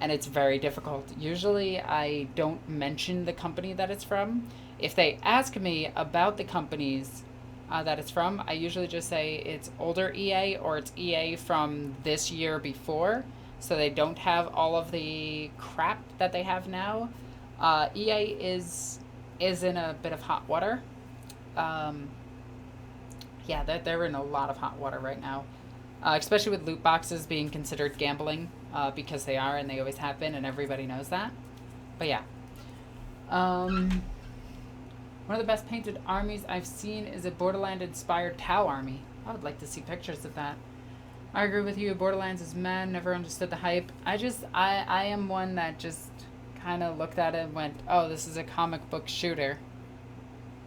and it's very difficult. Usually I don't mention the company that it's from. If they ask me about the companies that it's from, I usually just say it's older EA or it's EA from this year before, so they don't have all of the crap that they have now. EA is is in a bit of hot water. Yeah, they're in a lot of hot water right now, especially with loot boxes being considered gambling, because they are and they always have been, and everybody knows that. But yeah. One of the best painted armies I've seen is a Borderland-inspired Tau army. I would like to see pictures of that. I agree with you. Borderlands is mad. Never understood the hype. I am one that just kind of looked at it and went, oh, this is a comic book shooter.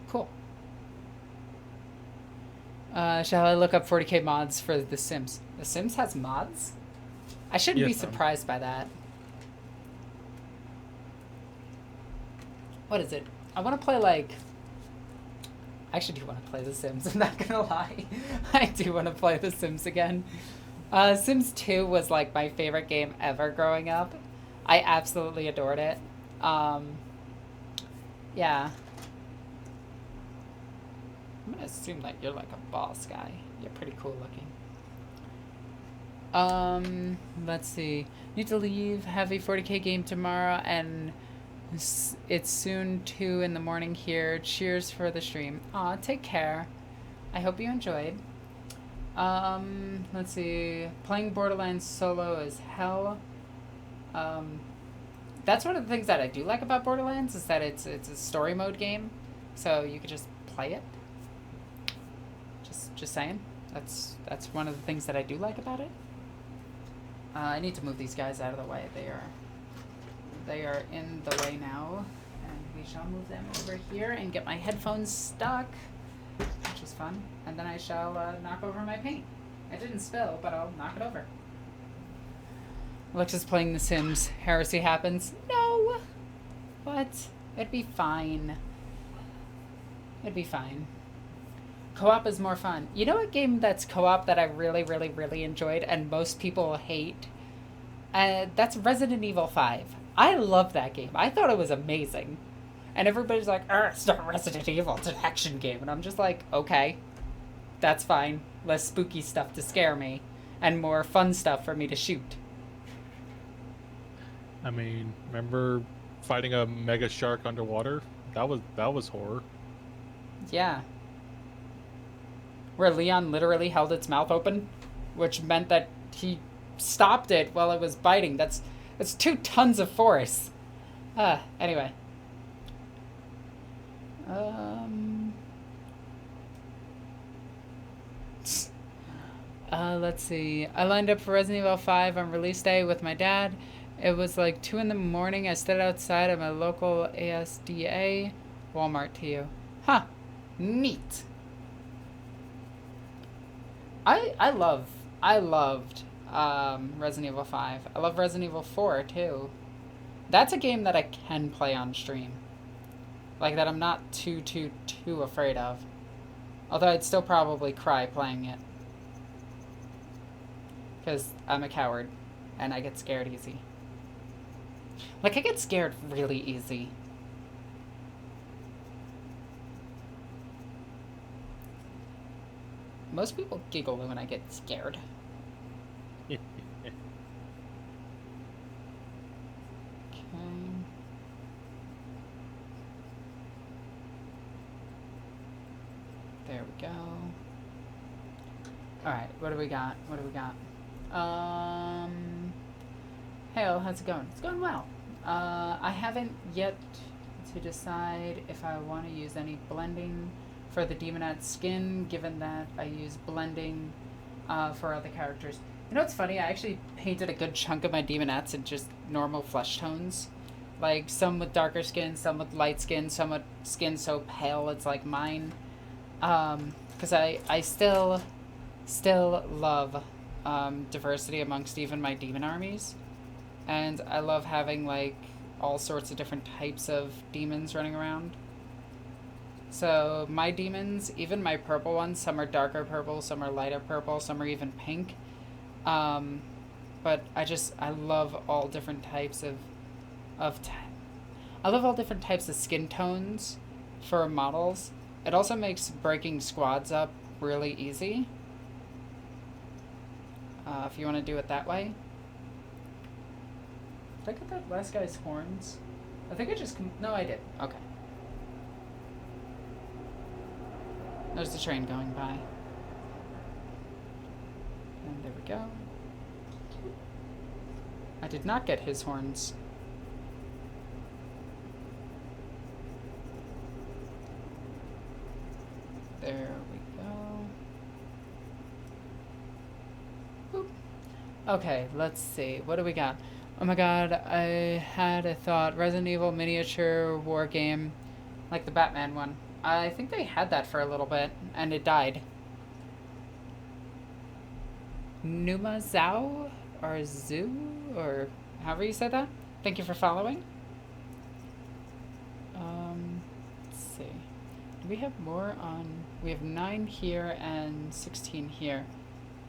Cool. Shall I look up 40k mods for The Sims? The Sims has mods? I shouldn't be surprised by that. What is it? I want to play, like... I actually do want to play The Sims, I'm not gonna lie. I do want to play The Sims again. Sims 2 was, like, my favorite game ever growing up. I absolutely adored it. Yeah. I'm gonna assume that you're, like, a boss guy. You're pretty cool looking. Let's see. Need to leave. Have a 40k game tomorrow, and... it's soon 2 in the morning here. Cheers for the stream. Aw, take care. I hope you enjoyed. Let's see. Playing Borderlands solo is hell. That's one of the things that I do like about Borderlands, is that it's a story mode game, so you could just play it. Just saying. That's one of the things that I do like about it. I need to move these guys out of the way. They are in the way now, and we shall move them over here and get my headphones stuck, which is fun. And then I shall knock over my paint. It didn't spill, but I'll knock it over. Alexis playing The Sims. Heresy happens. No! What? It'd be fine. It'd be fine. Co-op is more fun. You know a game that's co-op that I really, really, really enjoyed and most people hate? That's Resident Evil 5. I love that game. I thought it was amazing. And everybody's like, it's not Resident Evil, it's an action game. And I'm just like, okay, that's fine. Less spooky stuff to scare me, and more fun stuff for me to shoot. I mean, remember fighting a mega shark underwater? That was horror. Yeah. Where Leon literally held its mouth open, which meant that he stopped it while it was biting. That's 2 tons of force. Anyway. Let's see. I lined up for Resident Evil 5 on release day with my dad. It was like 2 in the morning. I stood outside of my local ASDA Walmart to you. Huh. Neat. I loved Resident Evil 5. I love Resident Evil 4 too. That's a game that I can play on stream. Like, that I'm not too afraid of. Although I'd still probably cry playing it. Because I'm a coward. And I get scared easy. Like, I get scared really easy. Most people giggle when I get scared. Okay. There we go. Alright, what do we got? Hey, how's it going? It's going well. I haven't yet to decide if I want to use any blending for the Demonat skin, given that I use blending for other characters. You know what's funny? I actually painted a good chunk of my Demonats in just normal flesh tones. Like, some with darker skin, some with light skin, some with skin so pale it's like mine. Because I still love diversity amongst even my demon armies. And I love having, like, all sorts of different types of demons running around. So my demons, even my purple ones, some are darker purple, some are lighter purple, some are even pink. But I love all different types I love all different types of skin tones for models. It also makes breaking squads up really easy. If you want to do it that way. Did I get that last guy's horns? I think I just... No, I did. Okay. There's the train going by. And there we go. I did not get his horns. There we go. Boop. Okay, let's see. What do we got? Oh my god, I had a thought. Resident Evil miniature war game, like the Batman one. I think they had that for a little bit, and it died. Numa Zhao? Or Zoo? Or however you said that? Thank you for following. Let's see. Do we have more on... We have 9 here and 16 here.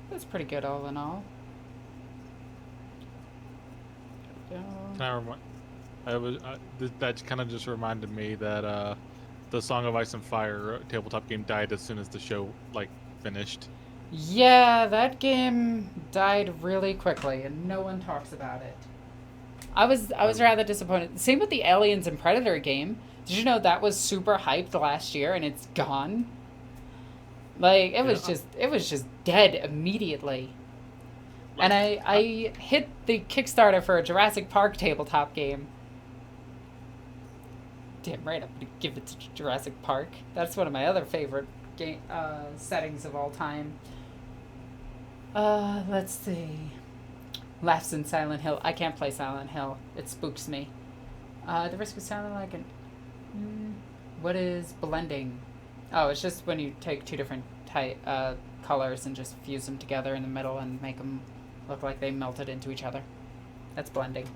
That's pretty good all in all. There we go. That kind of just reminded me that the Song of Ice and Fire tabletop game died as soon as the show finished. Yeah, that game died really quickly, and no one talks about it. I was rather disappointed. Same with the Aliens and Predator game. Did you know that was super hyped last year and it's gone? Like it was just dead immediately. And I hit the Kickstarter for a Jurassic Park tabletop game. Damn right, I'm gonna give it to Jurassic Park. That's one of my other favorite game settings of all time. Let's see. Laughs in Silent Hill. I can't play Silent Hill. It spooks me. The risk of sounding like an... what is blending? Oh, it's just when you take two different colors and just fuse them together in the middle and make them look like they melted into each other. That's blending.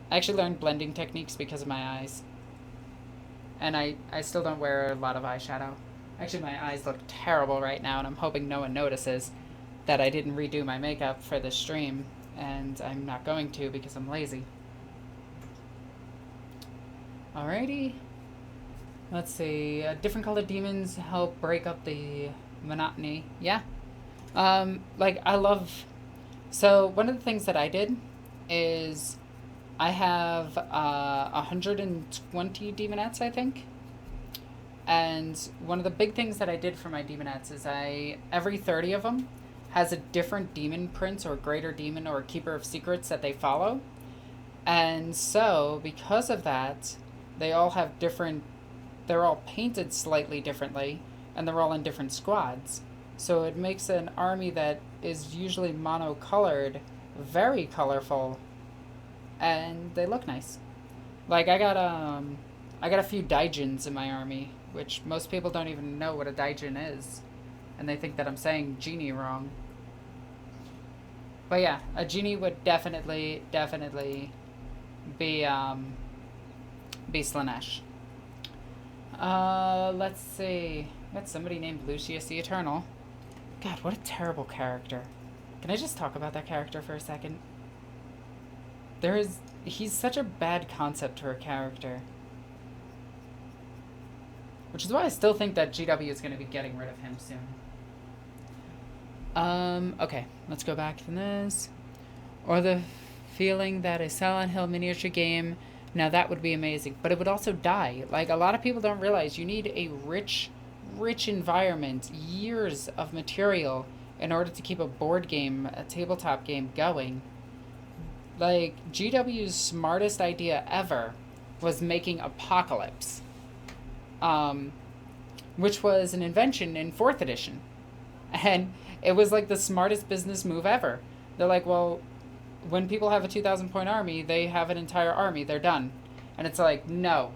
I actually learned blending techniques because of my eyes. And I still don't wear a lot of eyeshadow. Actually, my eyes look terrible right now, and I'm hoping no one notices that I didn't redo my makeup for this stream, and I'm not going to because I'm lazy. Alrighty. Let's see. Different colored demons help break up the monotony. Yeah. Like, I love... So, one of the things that I did is I have 120 demonettes, I think. And one of the big things that I did for my demonettes is every 30 of them has a different demon prince or greater demon or keeper of secrets that they follow. And so, because of that, they all have different... They're all painted slightly differently, and they're all in different squads. So it makes an army that is usually monocolored very colorful, and they look nice. Like, I got a few Daijins in my army, which most people don't even know what a Daijin is, and they think that I'm saying genie wrong. But yeah, a genie would definitely be Slanesh. Let's see. Got somebody named Lucius the Eternal. God, what a terrible character. Can I just talk about that character for a second? He's such a bad concept for a character. Which is why I still think that GW is going to be getting rid of him soon. Okay, let's go back to this. Or the feeling that a Silent Hill miniature game, now that would be amazing. But it would also die. Like, a lot of people don't realize you need a rich environment, years of material in order to keep a board game, a tabletop game going. Like, GW's smartest idea ever was making Apocalypse. Which was an invention in 4th edition. And it was like the smartest business move ever. They're like, well, when people have a 2,000 point army, they have an entire army, they're done. And it's like, no.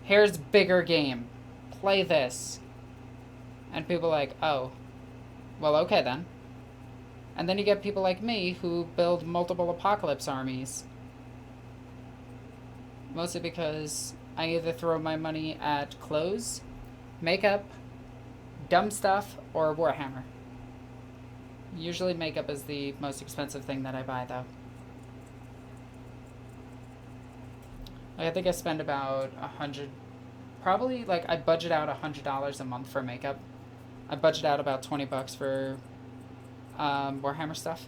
Here's bigger game. Play this. And people are like, oh, well, okay then. And then you get people like me who build multiple Apocalypse armies. Mostly because I either throw my money at clothes, makeup, dumb stuff, or Warhammer. Usually makeup is the most expensive thing that I buy, though. Like, I think I spend about $100... Probably, like, I budget out $100 a month for makeup. I budget out about $20 for Warhammer stuff.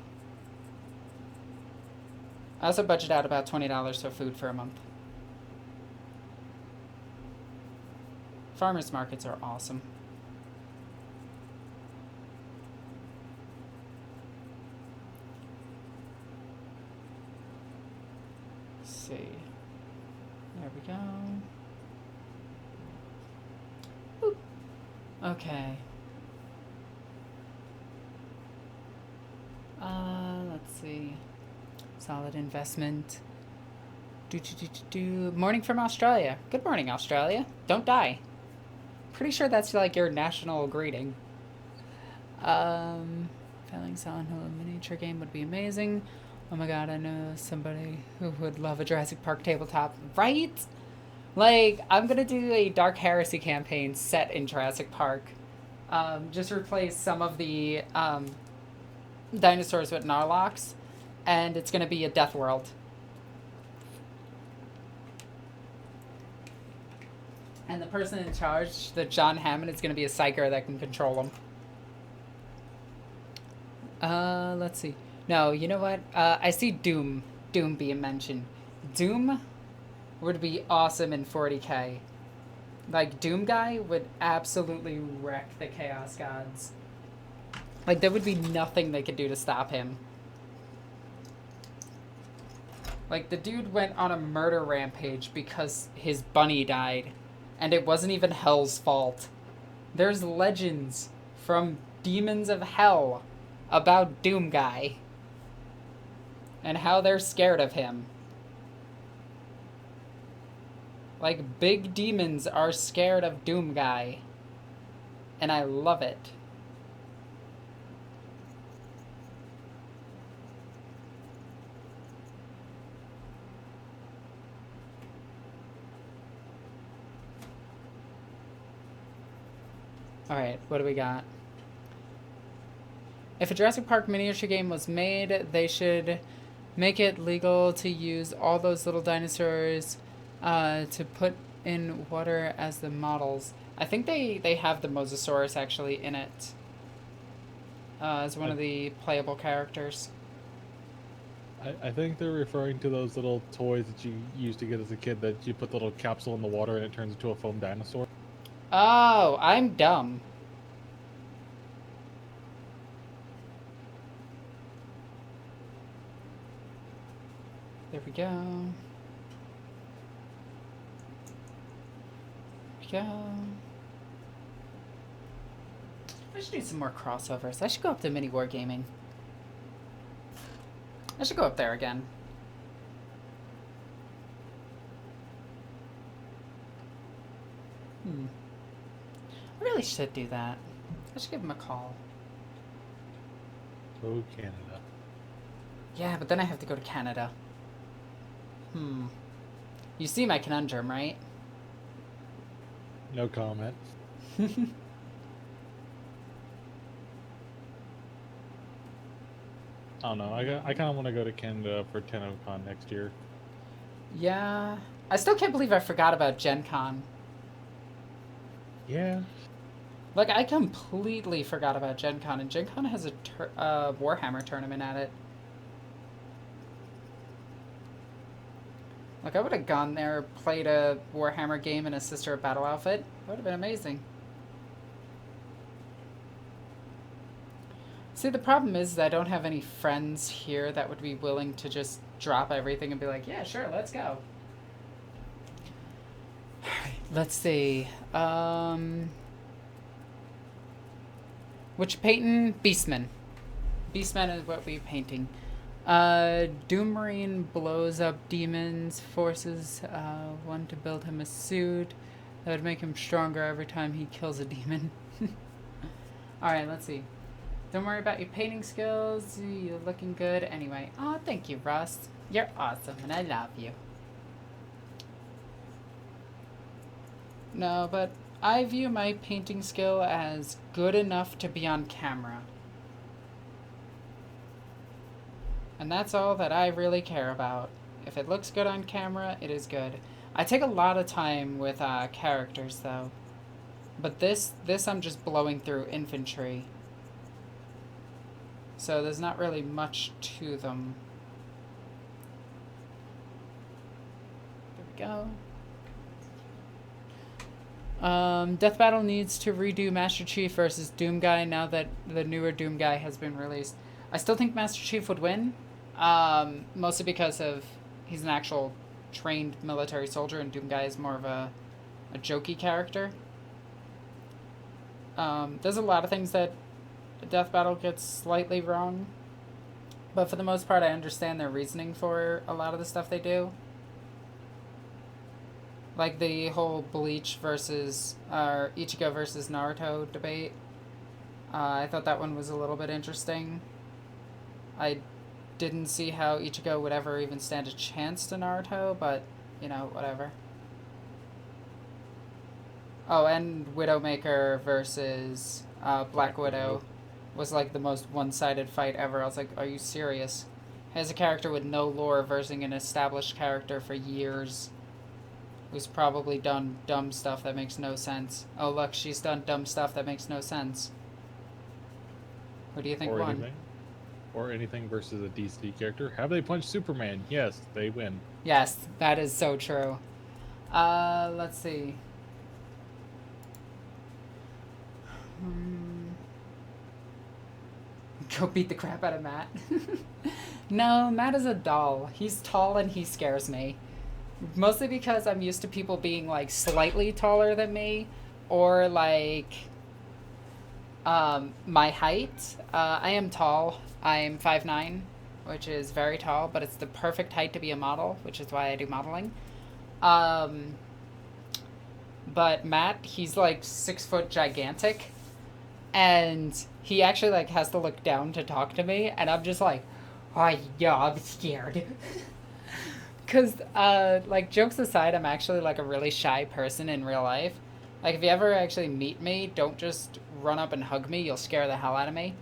I also budget out about $20 for food for a month. Farmers markets are awesome. Let's see. There we go. Boop. Okay. Let's see. Solid investment. Morning from Australia. Good morning, Australia. Don't die. Pretty sure that's like your national greeting. Failing Silent Hill miniature game would be amazing. Oh my god, I know somebody who would love a Jurassic Park tabletop. Right? Like, I'm gonna do a Dark Heresy campaign set in Jurassic Park. Just replace some of the dinosaurs with Narlox, and it's gonna be a death world. And the person in charge, the John Hammond, is gonna be a psyker that can control them. Let's see. No, you know what? I see Doom being mentioned. Doom would be awesome in 40k. Like, Doom guy would absolutely wreck the Chaos Gods. Like, there would be nothing they could do to stop him. Like, the dude went on a murder rampage because his bunny died. And it wasn't even Hell's fault. There's legends from Demons of Hell about Doom guy. And how they're scared of him. Like, big demons are scared of Doom guy. And I love it. Alright, what do we got? If a Jurassic Park miniature game was made, they should make it legal to use all those little dinosaurs to put in water as the models. I think they have the Mosasaurus actually in it as one of the playable characters. I think they're referring to those little toys that you used to get as a kid that you put the little capsule in the water and it turns into a foam dinosaur. Oh, I'm dumb. There we go. There we go. I should do some more crossovers. I should go up to mini wargaming. I should go up there again. I really should do that. I should give him a call. Oh, Canada. Yeah, but then I have to go to Canada. You see my conundrum, right? No comment. I don't know. I kind of want to go to Canada for TennoCon next year. Yeah. I still can't believe I forgot about Gen Con. Yeah. Like, I completely forgot about Gen Con, and Gen Con has a Warhammer tournament at it. Like, I would have gone there, played a Warhammer game in a Sister of Battle outfit. That would have been amazing. See, the problem is that I don't have any friends here that would be willing to just drop everything and be like, yeah, sure, let's go. Alright, let's see. Which painting? Beastman. Beastman is what we're painting. Doom Marine blows up demons, forces one to build him a suit. That would make him stronger every time he kills a demon. Alright, let's see. Don't worry about your painting skills. You're looking good anyway. Oh, thank you, Russ. You're awesome, and I love you. No, but I view my painting skill as good enough to be on camera. And that's all that I really care about. If it looks good on camera, it is good. I take a lot of time with characters, though. But this I'm just blowing through infantry. So there's not really much to them. There we go. Death Battle needs to redo Master Chief versus Doom Guy now that the newer Doom Guy has been released. I still think Master Chief would win, mostly because of he's an actual trained military soldier, and Doom Guy is more of a jokey character. There's a lot of things that Death Battle gets slightly wrong, but for the most part, I understand their reasoning for a lot of the stuff they do. Like the whole Bleach versus, or Ichigo versus Naruto debate. I thought that one was a little bit interesting. I didn't see how Ichigo would ever even stand a chance to Naruto, but, you know, whatever. Oh, and Widowmaker versus Black Widow was like the most one-sided fight ever. I was like, are you serious? Has a character with no lore versus an established character for years who's probably done dumb stuff that makes no sense. Oh, look, she's done dumb stuff that makes no sense. Who do you think won? Anything. Or anything versus a DC character. Have they punched Superman? Yes, they win. Yes, that is so true. Let's see. Go beat the crap out of Matt. No, Matt is a doll. He's tall and he scares me. Mostly because I'm used to people being, like, slightly taller than me. Or, like, my height. I am tall. I'm 5'9", which is very tall, but it's the perfect height to be a model, which is why I do modeling. But Matt, he's, like, 6 foot gigantic. And he actually, like, has to look down to talk to me. And I'm just like, oh, yeah, I'm scared. Because, like, jokes aside, I'm actually, like, a really shy person in real life. Like, if you ever actually meet me, don't just run up and hug me. You'll scare the hell out of me.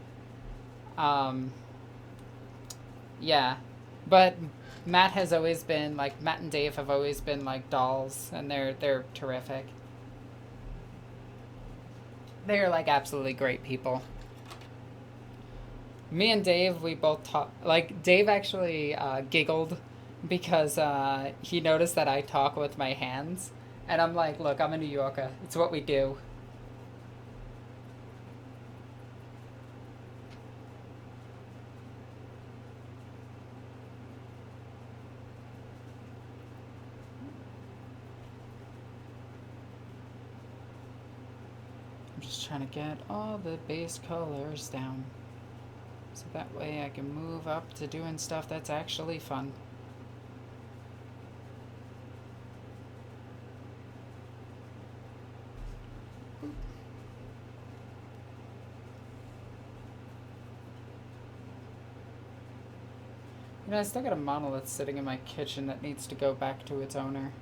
Yeah. But Matt has always been, like, Matt and Dave have always been, like, dolls. And they're terrific. They're, like, absolutely great people. Me and Dave, we both talk... Like, Dave actually giggled because he noticed that I talk with my hands. And I'm like, look, I'm a New Yorker. It's what we do. I'm just trying to get all the base colors down. So that way I can move up to doing stuff that's actually fun. You know, I still got a model that's sitting in my kitchen that needs to go back to its owner.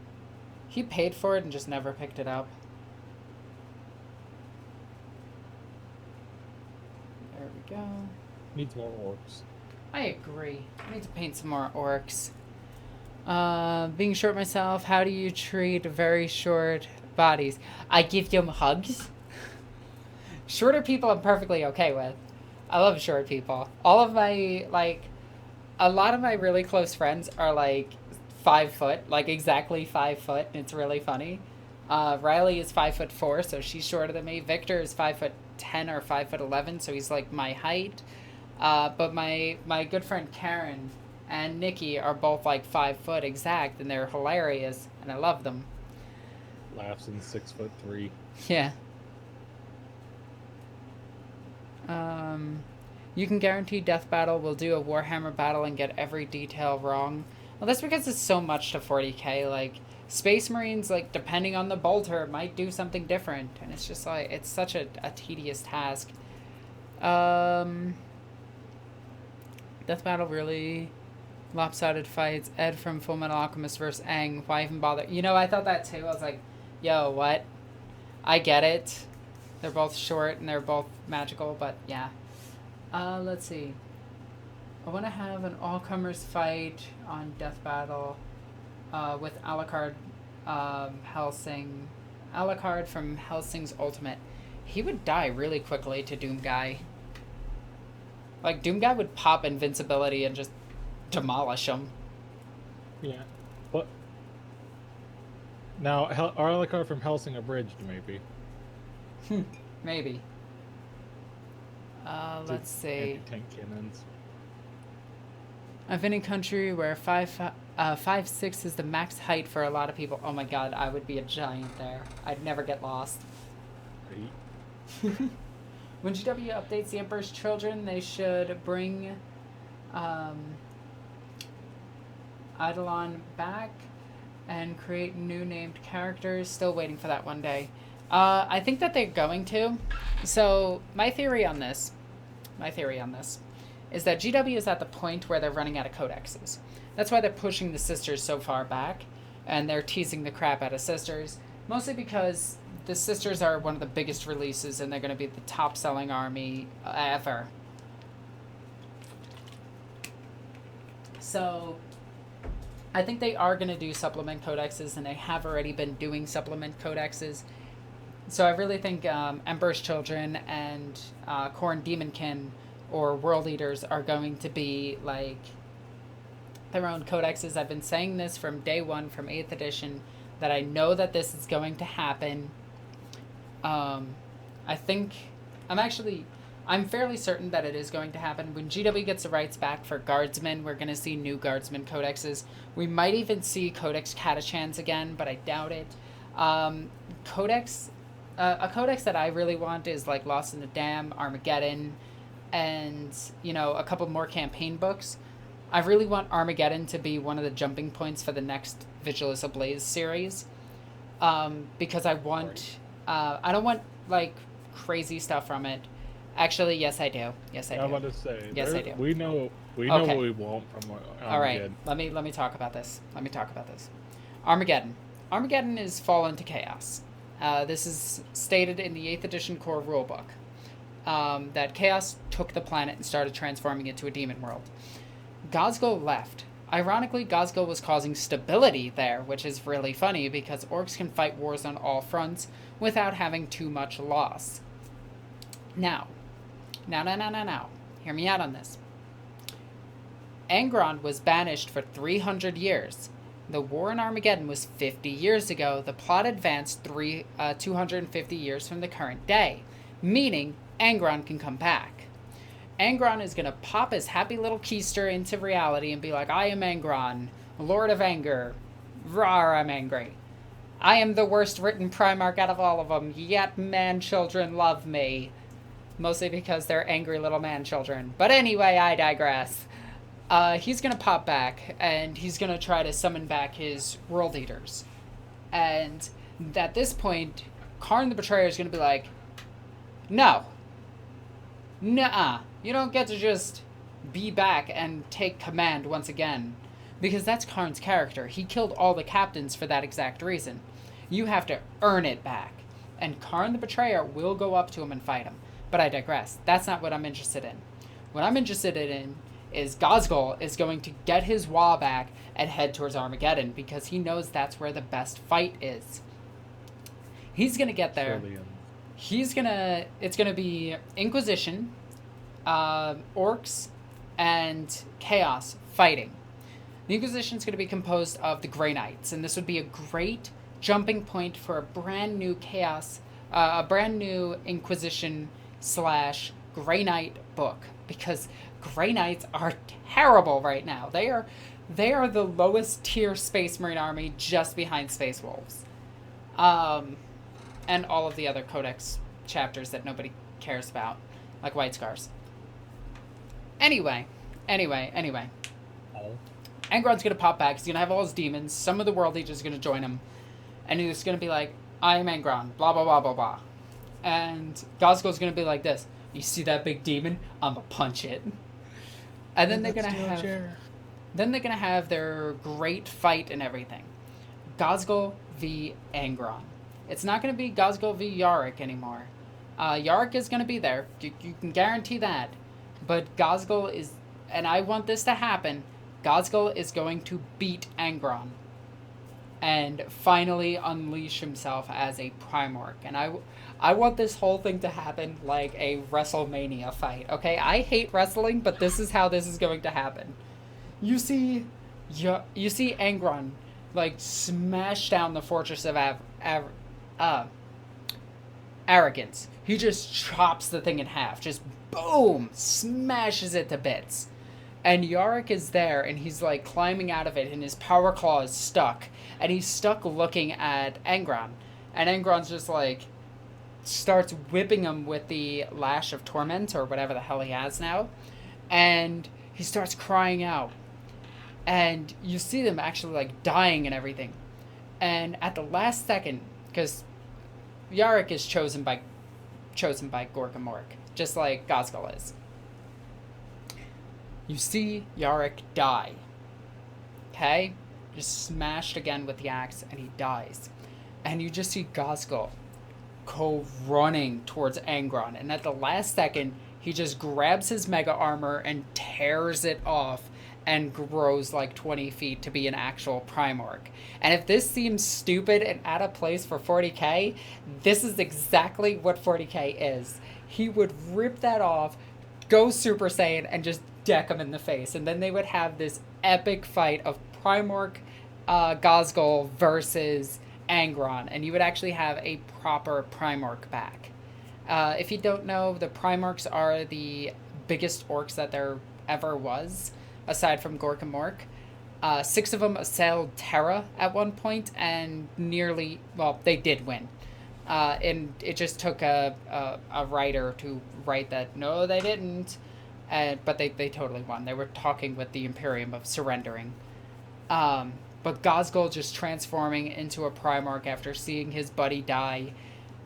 He paid for it and just never picked it up. There we go. Needs more orcs. I agree. I need to paint some more orcs. Being short myself, how do you treat very short bodies? I give them hugs. Shorter people I'm perfectly okay with. I love short people. All of my, like... A lot of my really close friends are, like, 5 foot. Like, exactly 5 foot, and it's really funny. Riley is 5'4", so she's shorter than me. Victor is 5'10" or 5'11", so he's, like, my height. But my good friend Karen and Nikki are both, like, 5 foot exact, and they're hilarious, and I love them. Laughs in 6'3". Yeah. You can guarantee Death Battle will do a Warhammer battle and get every detail wrong. Well, that's because it's so much to 40k. Like, Space Marines, like, depending on the bolter, might do something different. And it's just, like, it's such a tedious task. Death Battle really lopsided fights. Ed from Fullmetal Alchemist versus Aang. Why even bother? You know, I thought that too. I was like, yo, what? I get it. They're both short and they're both magical, but yeah. Let's see. I want to have an all-comers fight on Death Battle with Alucard Helsing. Alucard from Helsing's Ultimate. He would die really quickly to Doom Guy. Like, Doom Guy would pop invincibility and just demolish him. Yeah. But Now, Arlicar from Helsing Abridged, maybe. Maybe. Let's see. Anti-tank cannons. I've been in country where 5'6" is the max height for a lot of people. Oh my god, I would be a giant there. I'd never get lost. Right. When GW updates the Emperor's Children, they should bring Eidolon back and create new named characters. Still waiting for that one day. I think that they're going to. So my theory on this is that GW is at the point where they're running out of codexes. That's why they're pushing the Sisters so far back, and they're teasing the crap out of Sisters, mostly because the Sisters are one of the biggest releases, and they're going to be the top-selling army ever. So I think they are going to do supplement codexes, and they have already been doing supplement codexes. So I really think Emperor's Children and Khorne Demonkin or World Eaters are going to be like their own codexes. I've been saying this from day one, from 8th edition, that I know that this is going to happen. I think I'm fairly certain that it is going to happen. When GW gets the rights back for Guardsmen, we're going to see new Guardsmen codexes. We might even see Codex Catachans again, but I doubt it. A codex that I really want is like Lost in the Dam, Armageddon, and, you know, a couple more campaign books. I really want Armageddon to be one of the jumping points for the next Vigilus Ablaze series. Because I want... I don't want, like, crazy stuff from it. Actually, yes, I do. Yes, I do. I'm about to say. Yes, I do. We know Okay. what we want from Armageddon. All right, let me talk about this. Armageddon. Armageddon is Fall into Chaos. This is stated in the 8th edition core rulebook. That Chaos took the planet and started transforming it to a demon world. Gazgul left. Ironically, Gazgul was causing stability there, which is really funny because orcs can fight wars on all fronts without having too much loss. Now. Hear me out on this. Angron was banished for 300 years. The war in Armageddon was 50 years ago. The plot advanced 250 years from the current day, meaning Angron can come back. Angron is going to pop his happy little keister into reality and be like, I am Angron, Lord of Anger. Rawr, I'm angry. I am the worst written Primarch out of all of them, yet man-children love me. Mostly because they're angry little man-children. But anyway, I digress. He's going to pop back, and he's going to try to summon back his World Eaters. And at this point, Karn the Betrayer is going to be like, no. Nuh-uh. You don't get to just be back and take command once again. Because that's Karn's character. He killed all the captains for that exact reason. You have to earn it back. And Karn the Betrayer will go up to him and fight him. But I digress. That's not what I'm interested in. What I'm interested in is Gazgul is going to get his Wa back and head towards Armageddon because he knows that's where the best fight is. He's going to get there. It's going to be Inquisition, Orks, and Chaos fighting. The Inquisition is going to be composed of the Grey Knights, and this would be a great jumping point for a brand new Chaos, a brand new Inquisition / Grey Knight book, because Grey Knights are terrible right now. They are the lowest tier Space Marine army, just behind Space Wolves, and all of the other Codex chapters that nobody cares about, like White Scars. Anyway. Oh. Angron's gonna pop back. He's gonna have all his demons. Some of the World Eaters are gonna join him, and he's gonna be like, "I am Angron." Blah blah blah blah blah. And Gazgul's gonna be like this. You see that big demon? I'ma punch it. And then they're gonna have their great fight and everything. Gazgul v Angron. It's not gonna be Gazgul v Yarick anymore. Yarick is gonna be there. You can guarantee that. But Gazgul is, and I want this to happen, Gazgul is going to beat Angron and finally unleash himself as a Primarch. And I want this whole thing to happen like a WrestleMania fight, okay? I hate wrestling, but this is how this is going to happen. You see Angron like smash down the fortress of arrogance. He just chops the thing in half, just boom, smashes it to bits. And Yarick is there, and he's like climbing out of it, and his power claw is stuck, and he's stuck looking at Angron, and Angron's just like starts whipping him with the Lash of Torment or whatever the hell he has now, and he starts crying out, and you see them actually like dying and everything, and at the last second, because Yarick is chosen by Gorkamork, just like Gosgol is. You see Yarick die. Okay? Just smashed again with the axe, and he dies. And you just see Gosgol go running towards Angron, and at the last second, he just grabs his mega armor and tears it off and grows like 20 feet to be an actual Primorc. And if this seems stupid and out of place for 40k, this is exactly what 40k is. He would rip that off, go Super Saiyan, and just deck him in the face. And then they would have this epic fight of Primorc Gosgol versus Angron. And you would actually have a proper Primorc back. If you don't know, the Primorcs are the biggest orcs that there ever was, aside from Gorkamork. 6 of them assailed Terra at one point and nearly, well, they did win. And it just took a writer to write that, no, they didn't. But they totally won. They were talking with the Imperium of surrendering. But Gosgol just transforming into a Primarch after seeing his buddy die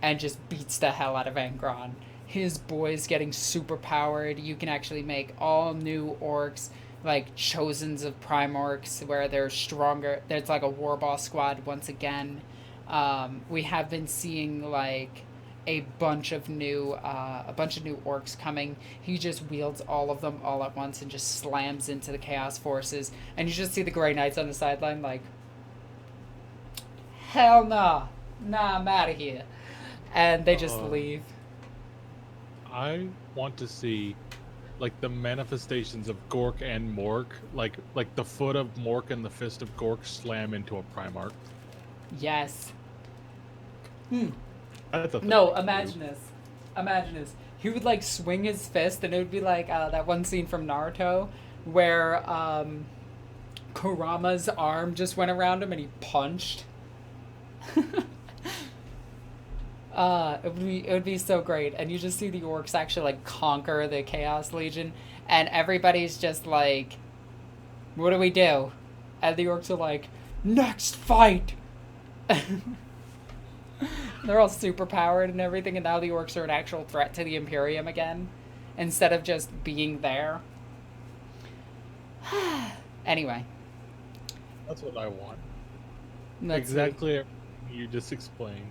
and just beats the hell out of Angron. His boys getting super powered. You can actually make all new orcs, like Chosens of Primorcs, where they're stronger. There's like a war boss squad once again. We have been seeing like a bunch of new orcs coming. He just wields all of them all at once and just slams into the Chaos Forces. And you just see the Grey Knights on the sideline like, hell nah. Nah, I'm out of here. And they just leave. I want to see like the manifestations of Gork and Mork, like the foot of Mork and the fist of Gork slam into a Primarch. Yes. No, imagine this. Imagine this. He would like swing his fist, and it would be like that one scene from Naruto where Kurama's arm just went around him and he punched. It would be so great, and you just see the orcs actually like conquer the Chaos Legion, and everybody's just like, "What do we do?" And the orcs are like, "Next fight." They're all super powered and everything, and now the orcs are an actual threat to the Imperium again, instead of just being there. Anyway, that's what I want. Exactly. You just explained.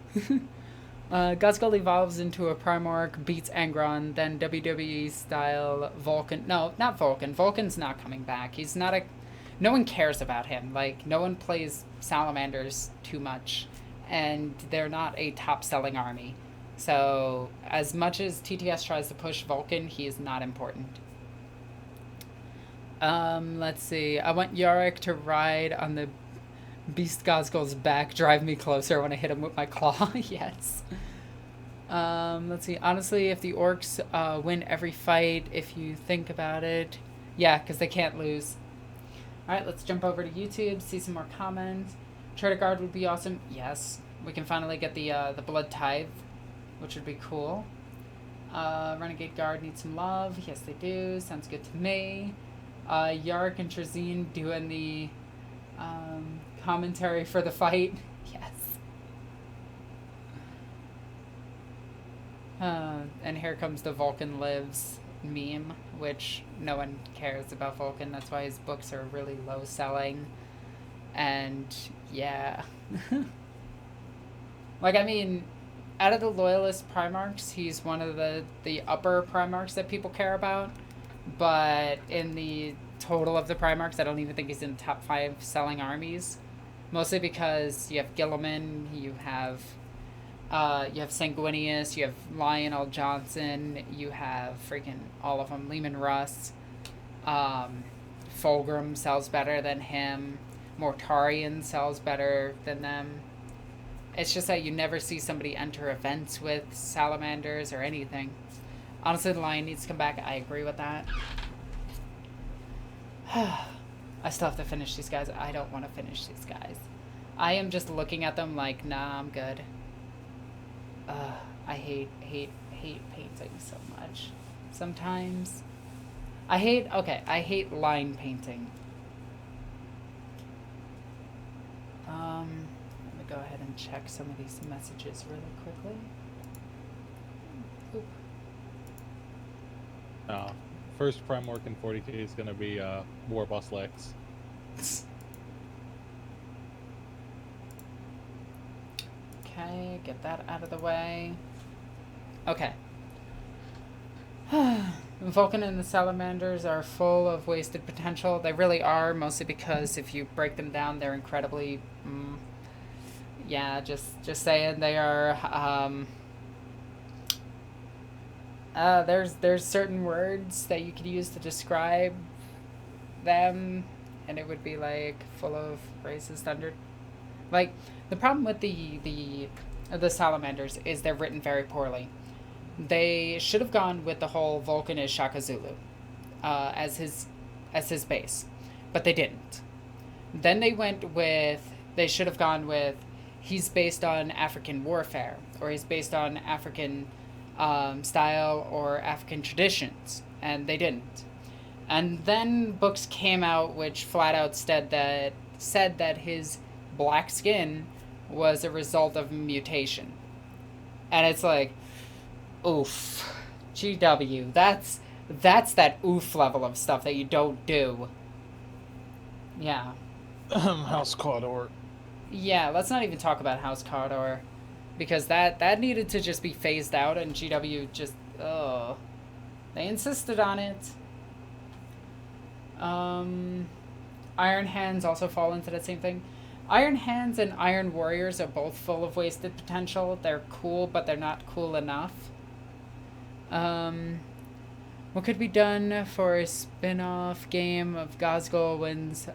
Gosgol evolves into a Primarch, beats Angron, then WWE style Vulcan. No, not Vulcan. Vulcan's not coming back. He's not a. No one cares about him. Like, no one plays Salamanders too much, and they're not a top selling army. So, as much as TTS tries to push Vulcan, he is not important. Let's see. I want Yarick to ride on the Beast Gosgol's back, drive me closer when I hit him with my claw. Yes. Let's see. Honestly, if the orcs win every fight, if you think about it, yeah, because they can't lose. All right, let's jump over to YouTube, see some more comments. Trader Guard would be awesome. Yes, we can finally get the Blood Tithe, which would be cool. Renegade Guard needs some love. Yes, they do. Sounds good to me. Yark and Trazine doing the commentary for the fight. Yes. And here comes the Vulcan Lives meme, which no one cares about Vulcan. That's why his books are really low selling. And yeah. Like, I mean, out of the Loyalist Primarchs, he's one of the upper Primarchs that people care about. But in the total of the Primarchs, I don't even think he's in the top 5 selling armies. Mostly because you have Gilliman, you have Sanguinius, you have Lionel Johnson, you have freaking all of them. Lehman Russ. Fulgrim sells better than him. Mortarion sells better than them. It's just that you never see somebody enter events with salamanders or anything. Honestly, the lion needs to come back. I agree with that. I still have to finish these guys. I don't want to finish these guys. I am just looking at them like, nah, I'm good. I hate painting so much. Sometimes. I hate line painting. Let me go ahead and check some of these messages really quickly. Oop. First Primork in 40k is going to be War Boss Lex. Okay, get that out of the way. Okay. Vulcan and the Salamanders are full of wasted potential. They really are, mostly because if you break them down, they're incredibly... yeah, just saying they are... there's certain words that you could use to describe them, and it would be like full of racist thunder. Like the problem with the salamanders is they're written very poorly. They should have gone with the whole Vulcan is Shaka Zulu as his base, but they didn't. Then they should have gone with he's based on African warfare, or he's based on African style or African traditions, and they didn't. And then books came out which flat out said that his black skin was a result of mutation. And it's like, oof. GW, that's that oof level of stuff that you don't do. Yeah. House Cawdor. Yeah, let's not even talk about House Cawdor, because that needed to just be phased out, and GW just, they insisted on it. Iron Hands also fall into that same thing. Iron Hands and Iron Warriors are both full of wasted potential. They're cool, but they're not cool enough. What could be done for a spin-off game of Gazgul wins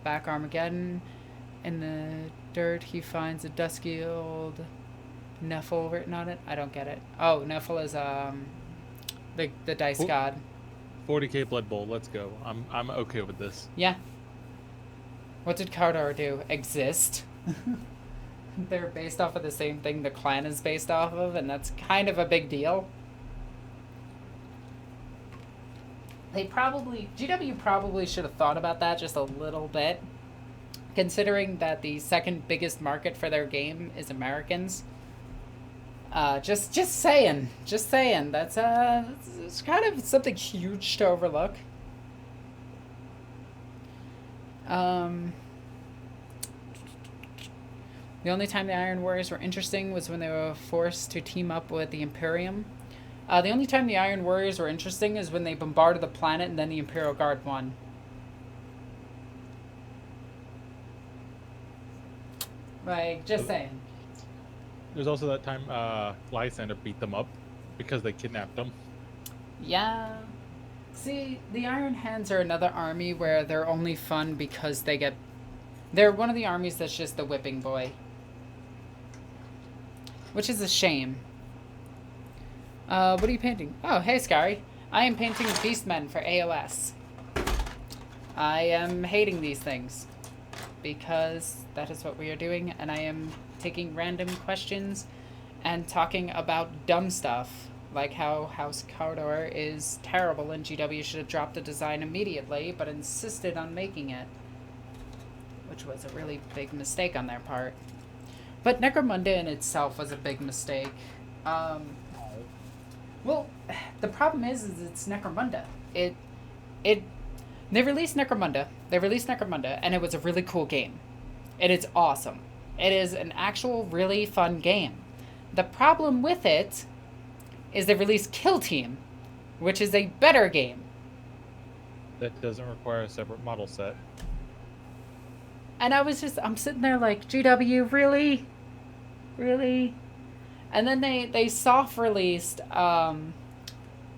back Armageddon? In the dirt, he finds a dusky old Nephil written on it. I don't get it. Oh, Nephil is the dice god. 40k Blood Bowl. Let's go. I'm okay with this. Yeah. What did Cawdor do? Exist. They're based off of the same thing the clan is based off of, and that's kind of a big deal. GW probably should have thought about that just a little bit, considering that the second biggest market for their game is Americans. Just saying. That's it's kind of something huge to overlook. The only time the Iron Warriors were interesting was when they were forced to team up with the Imperium. The only time the Iron Warriors were interesting is when they bombarded the planet and then the Imperial Guard won. Like, just saying. There's also that time Lysander beat them up because they kidnapped them. Yeah. See, the Iron Hands are another army where they're only fun because they're one of the armies that's just the whipping boy. Which is a shame. What are you painting? Oh, hey, Scary. I am painting Beastmen for AOS. I am hating these things because that is what we are doing, and I am taking random questions and talking about dumb stuff, like how House Cawdor is terrible and GW should have dropped the design immediately, but insisted on making it, which was a really big mistake on their part. But Necromunda in itself was a big mistake. Well, the problem is it's Necromunda. They released Necromunda, and it was a really cool game. It is awesome. It is an actual really fun game. The problem with it is they released Kill Team, which is a better game. That doesn't require a separate model set. And I'm sitting there like, GW, really? Really? And then they soft released Gorka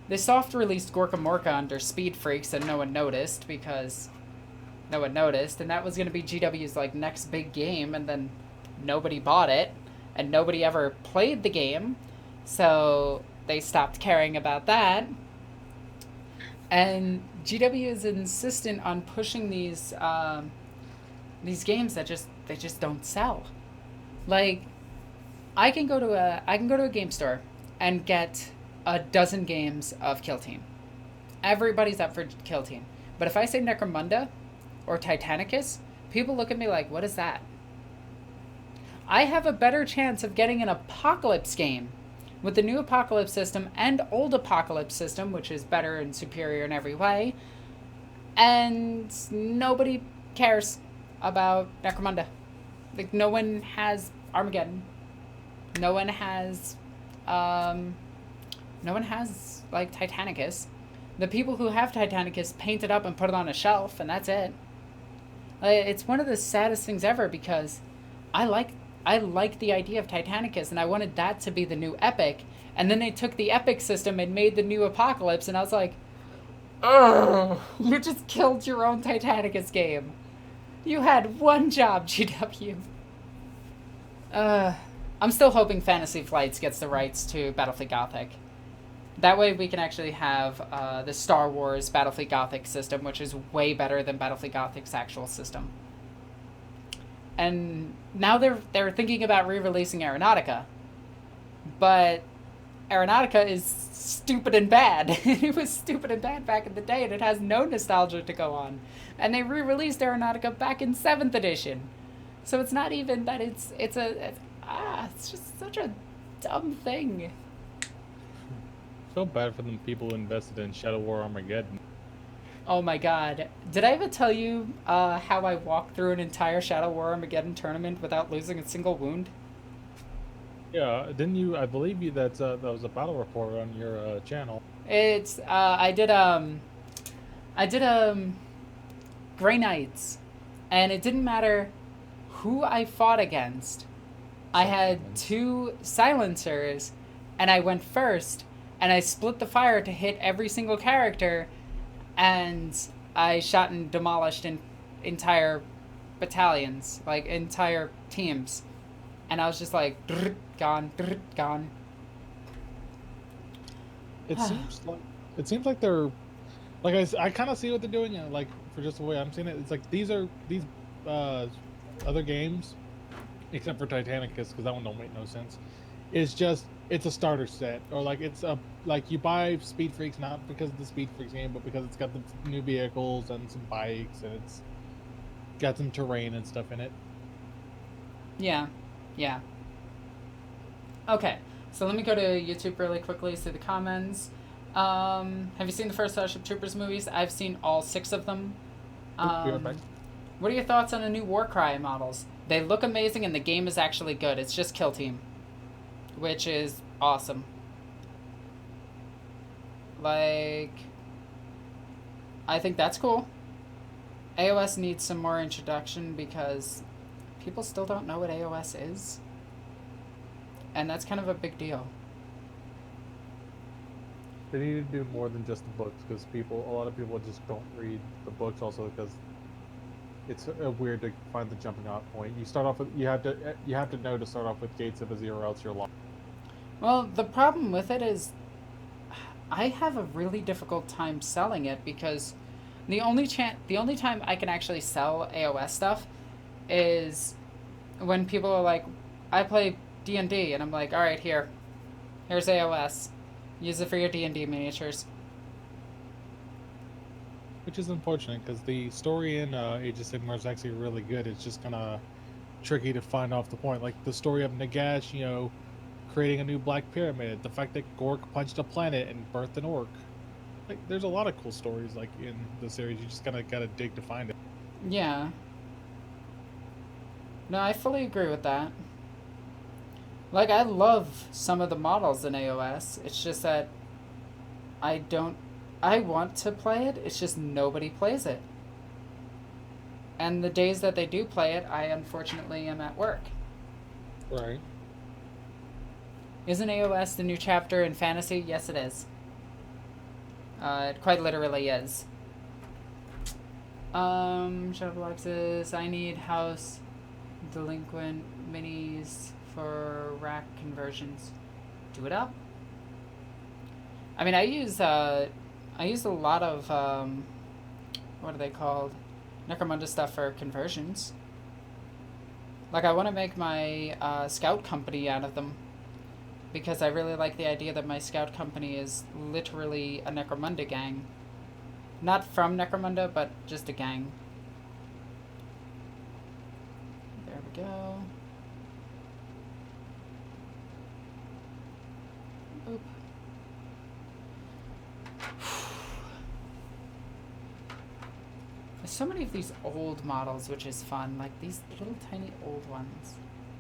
Morka under Speed Freaks, and no one noticed because no one noticed, and that was going to be GW's like next big game, and then nobody bought it, and nobody ever played the game, so they stopped caring about that. And GW is insistent on pushing these games that just don't sell. Like, I can go to a game store and get a dozen games of Kill Team. Everybody's up for Kill Team. But if I say Necromunda or Titanicus, people look at me like, what is that? I have a better chance of getting an Apocalypse game with the new Apocalypse system and old Apocalypse system, which is better and superior in every way. And nobody cares about Necromunda. Like, no one has Armageddon. No one has like Titanicus. The people who have Titanicus paint it up and put it on a shelf, and that's it. It's one of the saddest things ever, because I like the idea of Titanicus, and I wanted that to be the new Epic. And then they took the Epic system and made the new Apocalypse, and I was like, oh, you just killed your own Titanicus game. You had one job, GW. I'm still hoping Fantasy Flights gets the rights to Battlefleet Gothic. That way we can actually have the Star Wars Battlefleet Gothic system, which is way better than Battlefleet Gothic's actual system. And now they're thinking about re-releasing Aeronautica. But Aeronautica is stupid and bad. It was stupid and bad back in the day, and it has no nostalgia to go on. And they re-released Aeronautica back in 7th edition. So it's not even that it's just such a dumb thing. So bad for them people who invested in Shadow War Armageddon. Oh my god. Did I ever tell you how I walked through an entire Shadow War Armageddon tournament without losing a single wound? Yeah, didn't you? I believe you. That was a battle report on your channel. It's I did Grey Knights, and it didn't matter who I fought against. I had 2 silencers, and I went first, and I split the fire to hit every single character, and I shot and demolished entire battalions, like entire teams. And I was just like, gone, gone. It seems like they're, like, I kind of see what they're doing. You know, like, for just the way I'm seeing it, it's like these other games, except for Titanicus, because that one don't make no sense. It's a starter set, or like like you buy Speed Freaks not because of the Speed Freaks game, but because it's got the new vehicles and some bikes, and it's got some terrain and stuff in it. Yeah. Okay, so let me go to YouTube really quickly, see the comments. Have you seen the first Starship Troopers movies? I've seen all 6 of them. Be right back. What are your thoughts on the new Warcry models? They look amazing, and the game is actually good. It's just Kill Team, which is awesome. Like, I think that's cool. AOS needs some more introduction because people still don't know what AOS is. And that's kind of a big deal. They need to do more than just the books, because a lot of people just don't read the books, also because it's weird to find the jumping off point. You start off with you have to know to start off with Gates of Azir, or else you're lost. Well, the problem with it is I have a really difficult time selling it, because the only time I can actually sell AOS stuff is when people are like, I play D&D, and I'm like, all right, here's AOS. Use it for your D&D miniatures. Which is unfortunate, because the story in Age of Sigmar is actually really good. It's just kind of tricky to find off the point. Like the story of Nagash, creating a new Black Pyramid. The fact that Gork punched a planet and birthed an orc. Like, there's a lot of cool stories like in the series. You just gotta dig to find it. Yeah. No, I fully agree with that. Like, I love some of the models in AOS. It's just that I want to play it, it's just nobody plays it. And the days that they do play it, I unfortunately am at work. Right. Isn't AOS the new chapter in fantasy? Yes, it is. It quite literally is. Shut up, Alexis. I need house delinquent minis for rack conversions. Do it up. I mean, I use a lot of, what are they called? Necromunda stuff for conversions. Like, I want to make my scout company out of them. Because I really like the idea that my scout company is literally a Necromunda gang. Not from Necromunda, but just a gang. There we go. Oop. There's so many of these old models, which is fun. Like these little tiny old ones.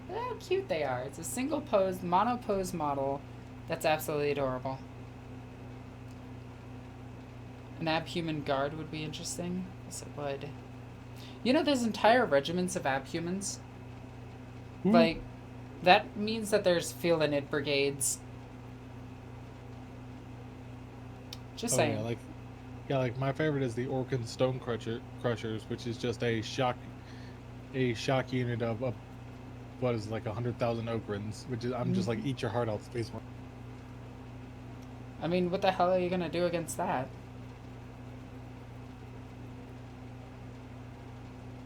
Look how cute they are. It's a single pose, mono pose model that's absolutely adorable. An abhuman guard would be interesting. Yes, it would. You know, there's entire regiments of abhumans. Like, that means that there's Felinid brigades. Just saying. Yeah, like my favorite is the Orkan Stone Crushers, which is just a shock unit of what is like 100,000 Ogrins, which is I'm just like eat your heart out, Space Marine. I mean, what the hell are you gonna do against that?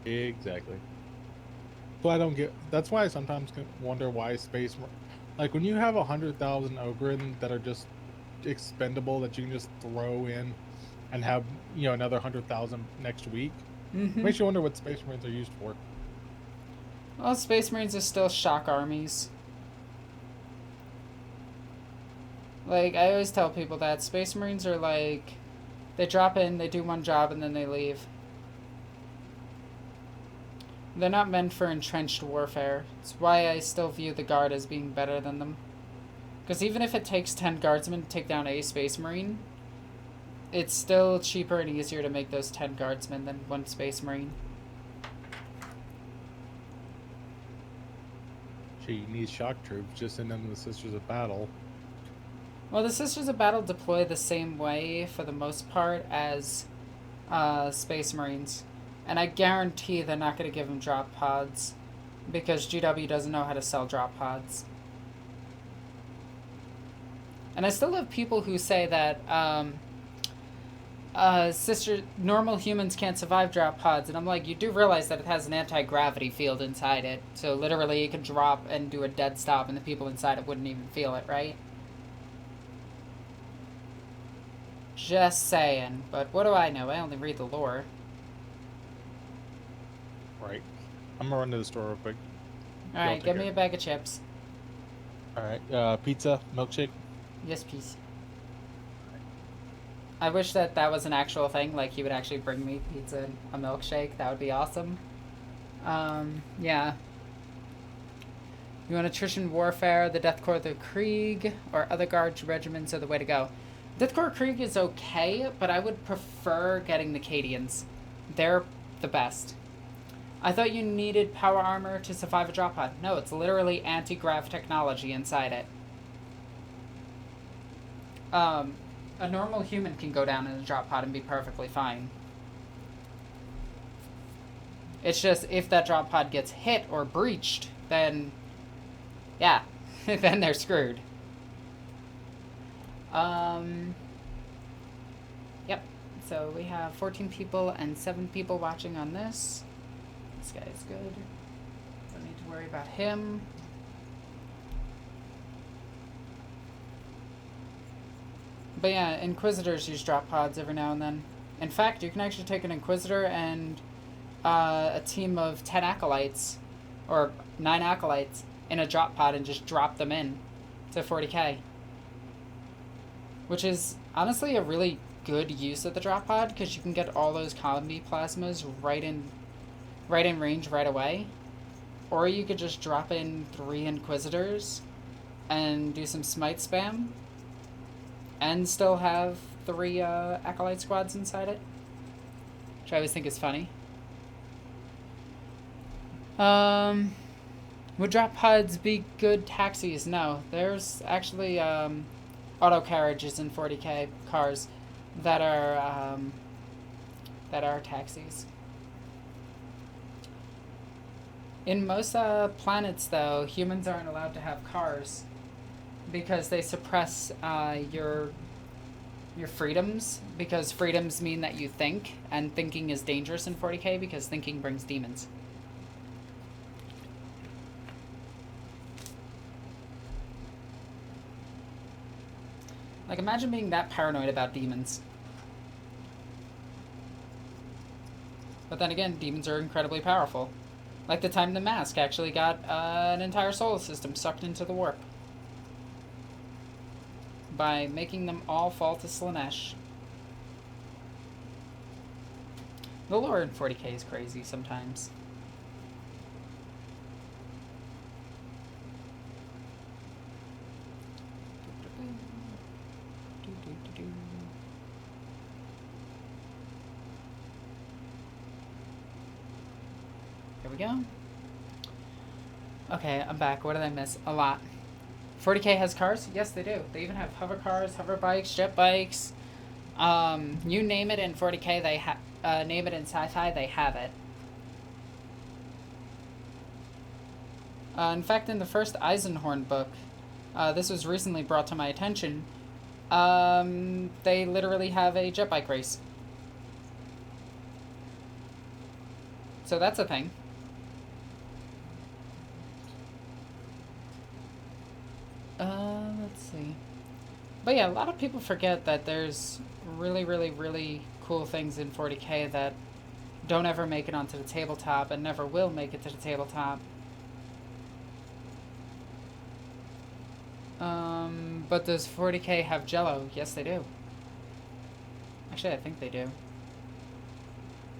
Exactly. So I don't get. That's why I sometimes wonder why Space, like when you have 100,000 Ogren that are just expendable that you can just throw in, and have another 100,000 next week. Makes you wonder what Space Marines are used for. Well, Space Marines are still shock armies. Like, I always tell people that Space Marines are like, they drop in, they do one job, and then they leave. They're not meant for entrenched warfare. It's why I still view the Guard as being better than them. Because even if it takes 10 Guardsmen to take down a Space Marine, it's still cheaper and easier to make those 10 Guardsmen than one Space Marine. She needs shock troops, just send them the Sisters of Battle. Well, the Sisters of Battle deploy the same way, for the most part, as Space Marines. And I guarantee they're not going to give them drop pods, because GW doesn't know how to sell drop pods. And I still have people who say that normal humans can't survive drop pods, and I'm like, you do realize that it has an anti-gravity field inside it, so literally you can drop and do a dead stop and the people inside it wouldn't even feel it, right? Just saying. But what do I know? I only read the lore. Right. I'm gonna run to the store real quick. Alright, give me a bag of chips. Alright, pizza, milkshake? Yes, please. I wish that was an actual thing, like he would actually bring me pizza and a milkshake. That would be awesome. Yeah. You want attrition warfare, the Death Corps, the Krieg, or other guard regiments are the way to go. Death Corps Krieg is okay, but I would prefer getting the Cadians. They're the best. I thought you needed power armor to survive a drop pod. No, it's literally anti-grav technology inside it. A normal human can go down in a drop pod and be perfectly fine. It's just, if that drop pod gets hit or breached, then, yeah, then they're screwed. Yep, so we have 14 people and 7 people watching on this. This guy is good. Don't need to worry about him. But yeah, Inquisitors use drop pods every now and then. In fact, you can actually take an Inquisitor and a team of 10 Acolytes, or 9 Acolytes, in a drop pod and just drop them in to 40k. Which is honestly a really good use of the drop pod, because you can get all those combi plasmas right in range right away. Or you could just drop in 3 Inquisitors and do some smite spam, and still have 3 Acolyte squads inside it, which I always think is funny. Would drop pods be good taxis? No. There's actually auto carriages in 40k cars that are taxis. In most planets, though, humans aren't allowed to have cars because they suppress your freedoms, because freedoms mean that you think, and thinking is dangerous in 40k because thinking brings demons. Like, imagine being that paranoid about demons. But then again, demons are incredibly powerful. Like the time the Mask actually got an entire solar system sucked into the warp by making them all fall to Slaanesh. The lore in 40k is crazy sometimes. Here we go. Okay, I'm back. What did I miss? A lot. 40k has cars? Yes, they do. They even have hover cars, hover bikes, jet bikes. You name it in 40k, they name it in sci-fi, they have it. In fact, in the first Eisenhorn book, this was recently brought to my attention, they literally have a jet bike race. So that's a thing. Let's see. But yeah, a lot of people forget that there's really, really, really cool things in 40k that don't ever make it onto the tabletop and never will make it to the tabletop. But does 40k have Jello? Yes, they do. Actually, I think they do.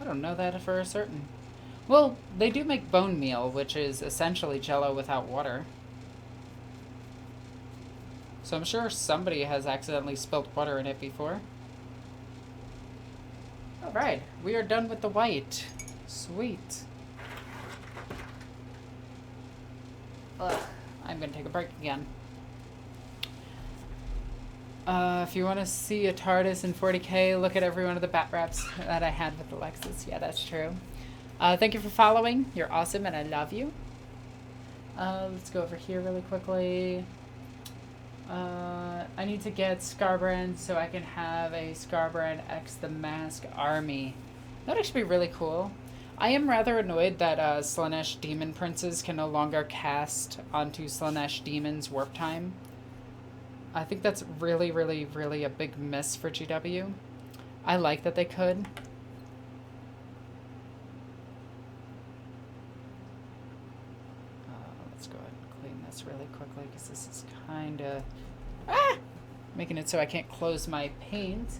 I don't know that for a certain. Well, they do make bone meal, which is essentially Jello without water. So I'm sure somebody has accidentally spilt water in it before. Alright, we are done with the white. Sweet. Ugh, I'm gonna take a break again. If you want to see a TARDIS in 40k, look at every one of the bat wraps that I had with Alexis. Yeah, that's true. Thank you for following. You're awesome and I love you. Let's go over here really quickly. I need to get Scarbrand so I can have a Scarbrand X the Mask army. That would actually be really cool. I am rather annoyed that Slaanesh Demon Princes can no longer cast onto Slaanesh Demons warp time. I think that's really, really, really a big miss for GW. I like that they could. Let's go ahead and clean this really quickly because this is kind of making it so I can't close my paint.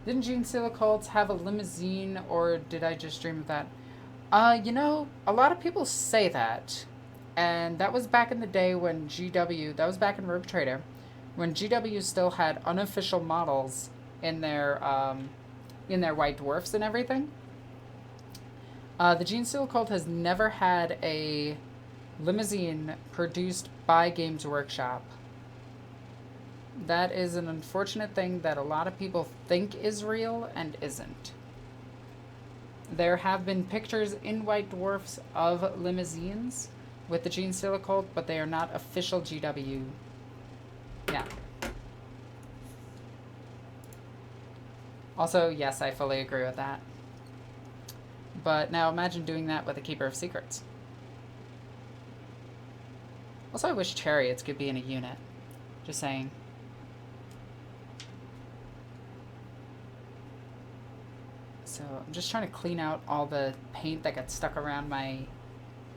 Didn't Genestealer cults have a limousine, or did I just dream of that? You know, a lot of people say that, and that was back in the day when GW, that was back in Rogue Trader, when GW still had unofficial models in their White Dwarfs and everything. The Genestealer cult has never had a limousine produced by Games Workshop. That is an unfortunate thing that a lot of people think is real and isn't. There have been pictures in White Dwarfs of limousines with the Genestealer cult, but they are not official GW. Yeah. Also, yes, I fully agree with that. But now imagine doing that with a Keeper of Secrets. Also, I wish Chariots could be in a unit. Just saying. So I'm just trying to clean out all the paint that got stuck around my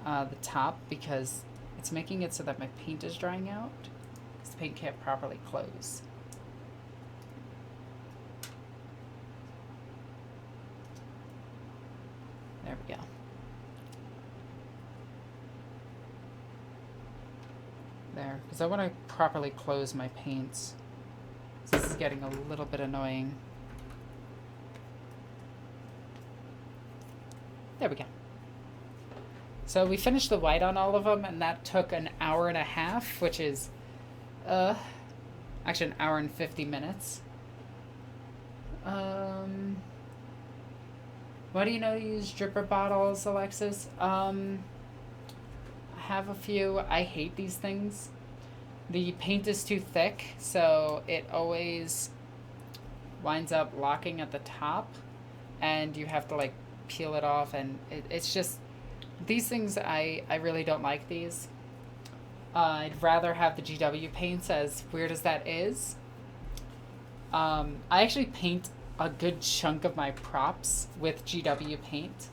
the top, because it's making it so that my paint is drying out because the paint can't properly close. There we go. There, because I want to properly close my paints. So this is getting a little bit annoying. There we go. So we finished the white on all of them, and that took an hour and a half, which is, actually an hour and 50 minutes. Why do you know to use dripper bottles, Alexis? have a few. I hate these things. The paint is too thick, so it always winds up locking at the top, and you have to like peel it off, and it's just, these things, I really don't like these. I'd rather have the GW paints, as weird as that is. I actually paint a good chunk of my props with GW paint,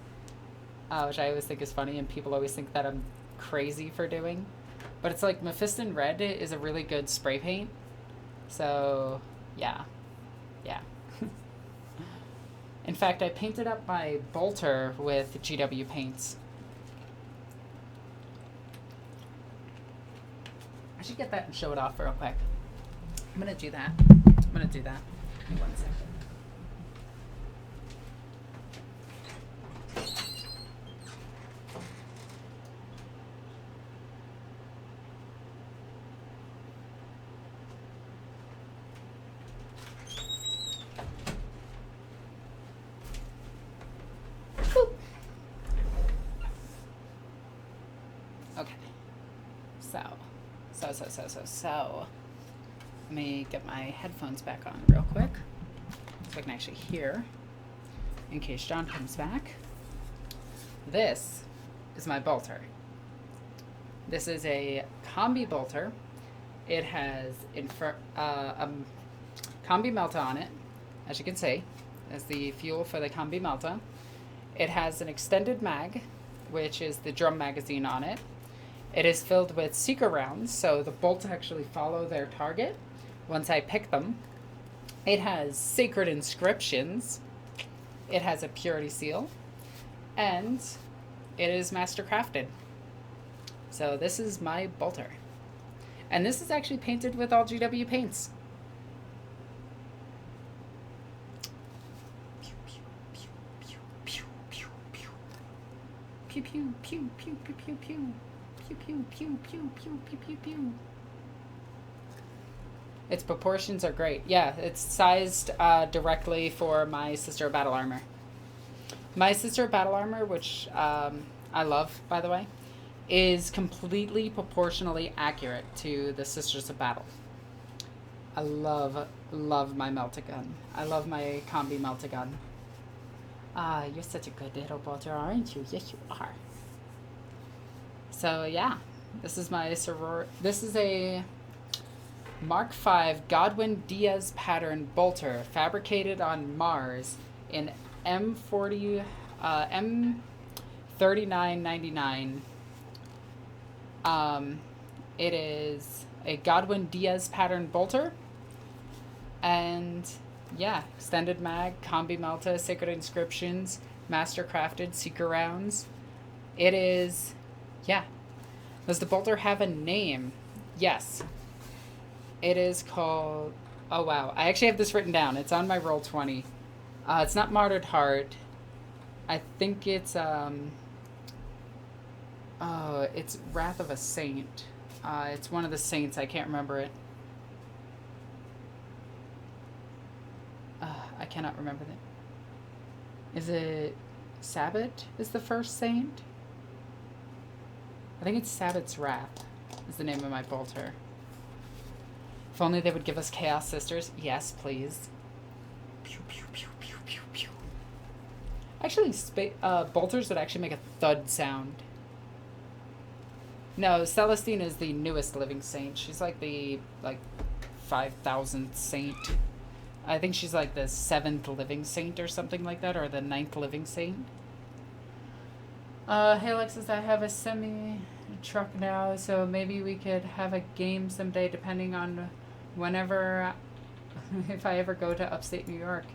which I always think is funny, and people always think that I'm crazy for doing. But it's like Mephiston Red is a really good spray paint. So, yeah. Yeah. In fact, I painted up my bolter with GW paints. I should get that and show it off real quick. I'm gonna do that. Give me 1 second. Okay. So. Let me get my headphones back on real quick so I can actually hear in case John comes back. This is my bolter. This is a combi bolter. It has combi melta on it, as you can see. That's the fuel for the combi melta. It has an extended mag, which is the drum magazine on it. It is filled with seeker rounds, so the bolts actually follow their target once I pick them. It has sacred inscriptions. It has a purity seal. And it is mastercrafted. So this is my bolter. And this is actually painted with all GW paints. Pew, pew, pew, pew, pew, pew, pew. Pew, pew, pew, pew, pew, pew, pew. Pew, pew, pew, pew, pew, pew, pew, pew. Its proportions are great. Yeah, it's sized directly for my Sister of Battle Armor. My Sister of Battle Armor, which I love, by the way, is completely proportionally accurate to the Sisters of Battle. I love my Meltagun. I love my combi Meltagun. You're such a good little bolter, aren't you? Yes, you are. So yeah, this is my This is a Mark V Godwin Diaz pattern bolter fabricated on Mars in M3999. It is a Godwin Diaz pattern bolter, and yeah, extended mag, combi melta, sacred inscriptions, mastercrafted, seeker rounds. It is, yeah. Does the bolter have a name? Yes. It is called, oh wow, I actually have this written down. It's on my Roll20. It's not Martyred Heart. I think it's Wrath of a Saint. It's one of the saints, I can't remember it. I cannot remember that. Is it Sabbat is the first saint? I think it's Sabbath's Wrath is the name of my bolter. If only they would give us Chaos Sisters. Yes, please. Pew, pew, pew, pew, pew, pew. Actually, bolters that actually make a thud sound. No, Celestine is the newest living saint. She's like the 5,000th saint. I think she's like the 7th living saint or something like that, or the 9th living saint. Hey Alexis, I have a semi-truck now, so maybe we could have a game someday, depending on whenever, if I ever go to upstate New York.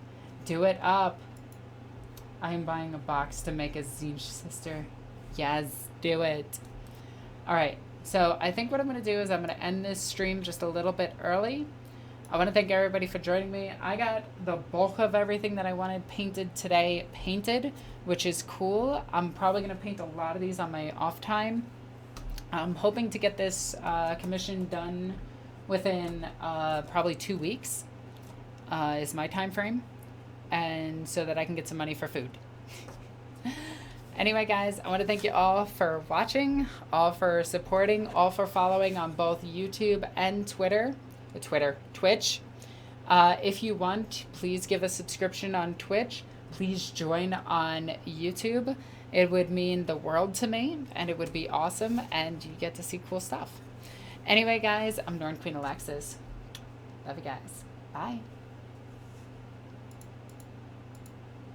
Do it up. I am buying a box to make a Zinj sister. Yes, do it. Alright, so I think what I'm going to do is I'm going to end this stream just a little bit early. I want to thank everybody for joining me. I got the bulk of everything that I wanted painted today painted, which is cool. I'm probably going to paint a lot of these on my off time. I'm hoping to get this commission done within probably 2 weeks is my time frame, and so that I can get some money for food. Anyway, guys, I want to thank you all for watching, all for supporting, all for following on both YouTube and Twitch. If you want, please give a subscription on Twitch. Please join on YouTube. It would mean the world to me, and it would be awesome, and you get to see cool stuff. Anyway, guys, I'm NornQueenAlexis. Love you guys. Bye.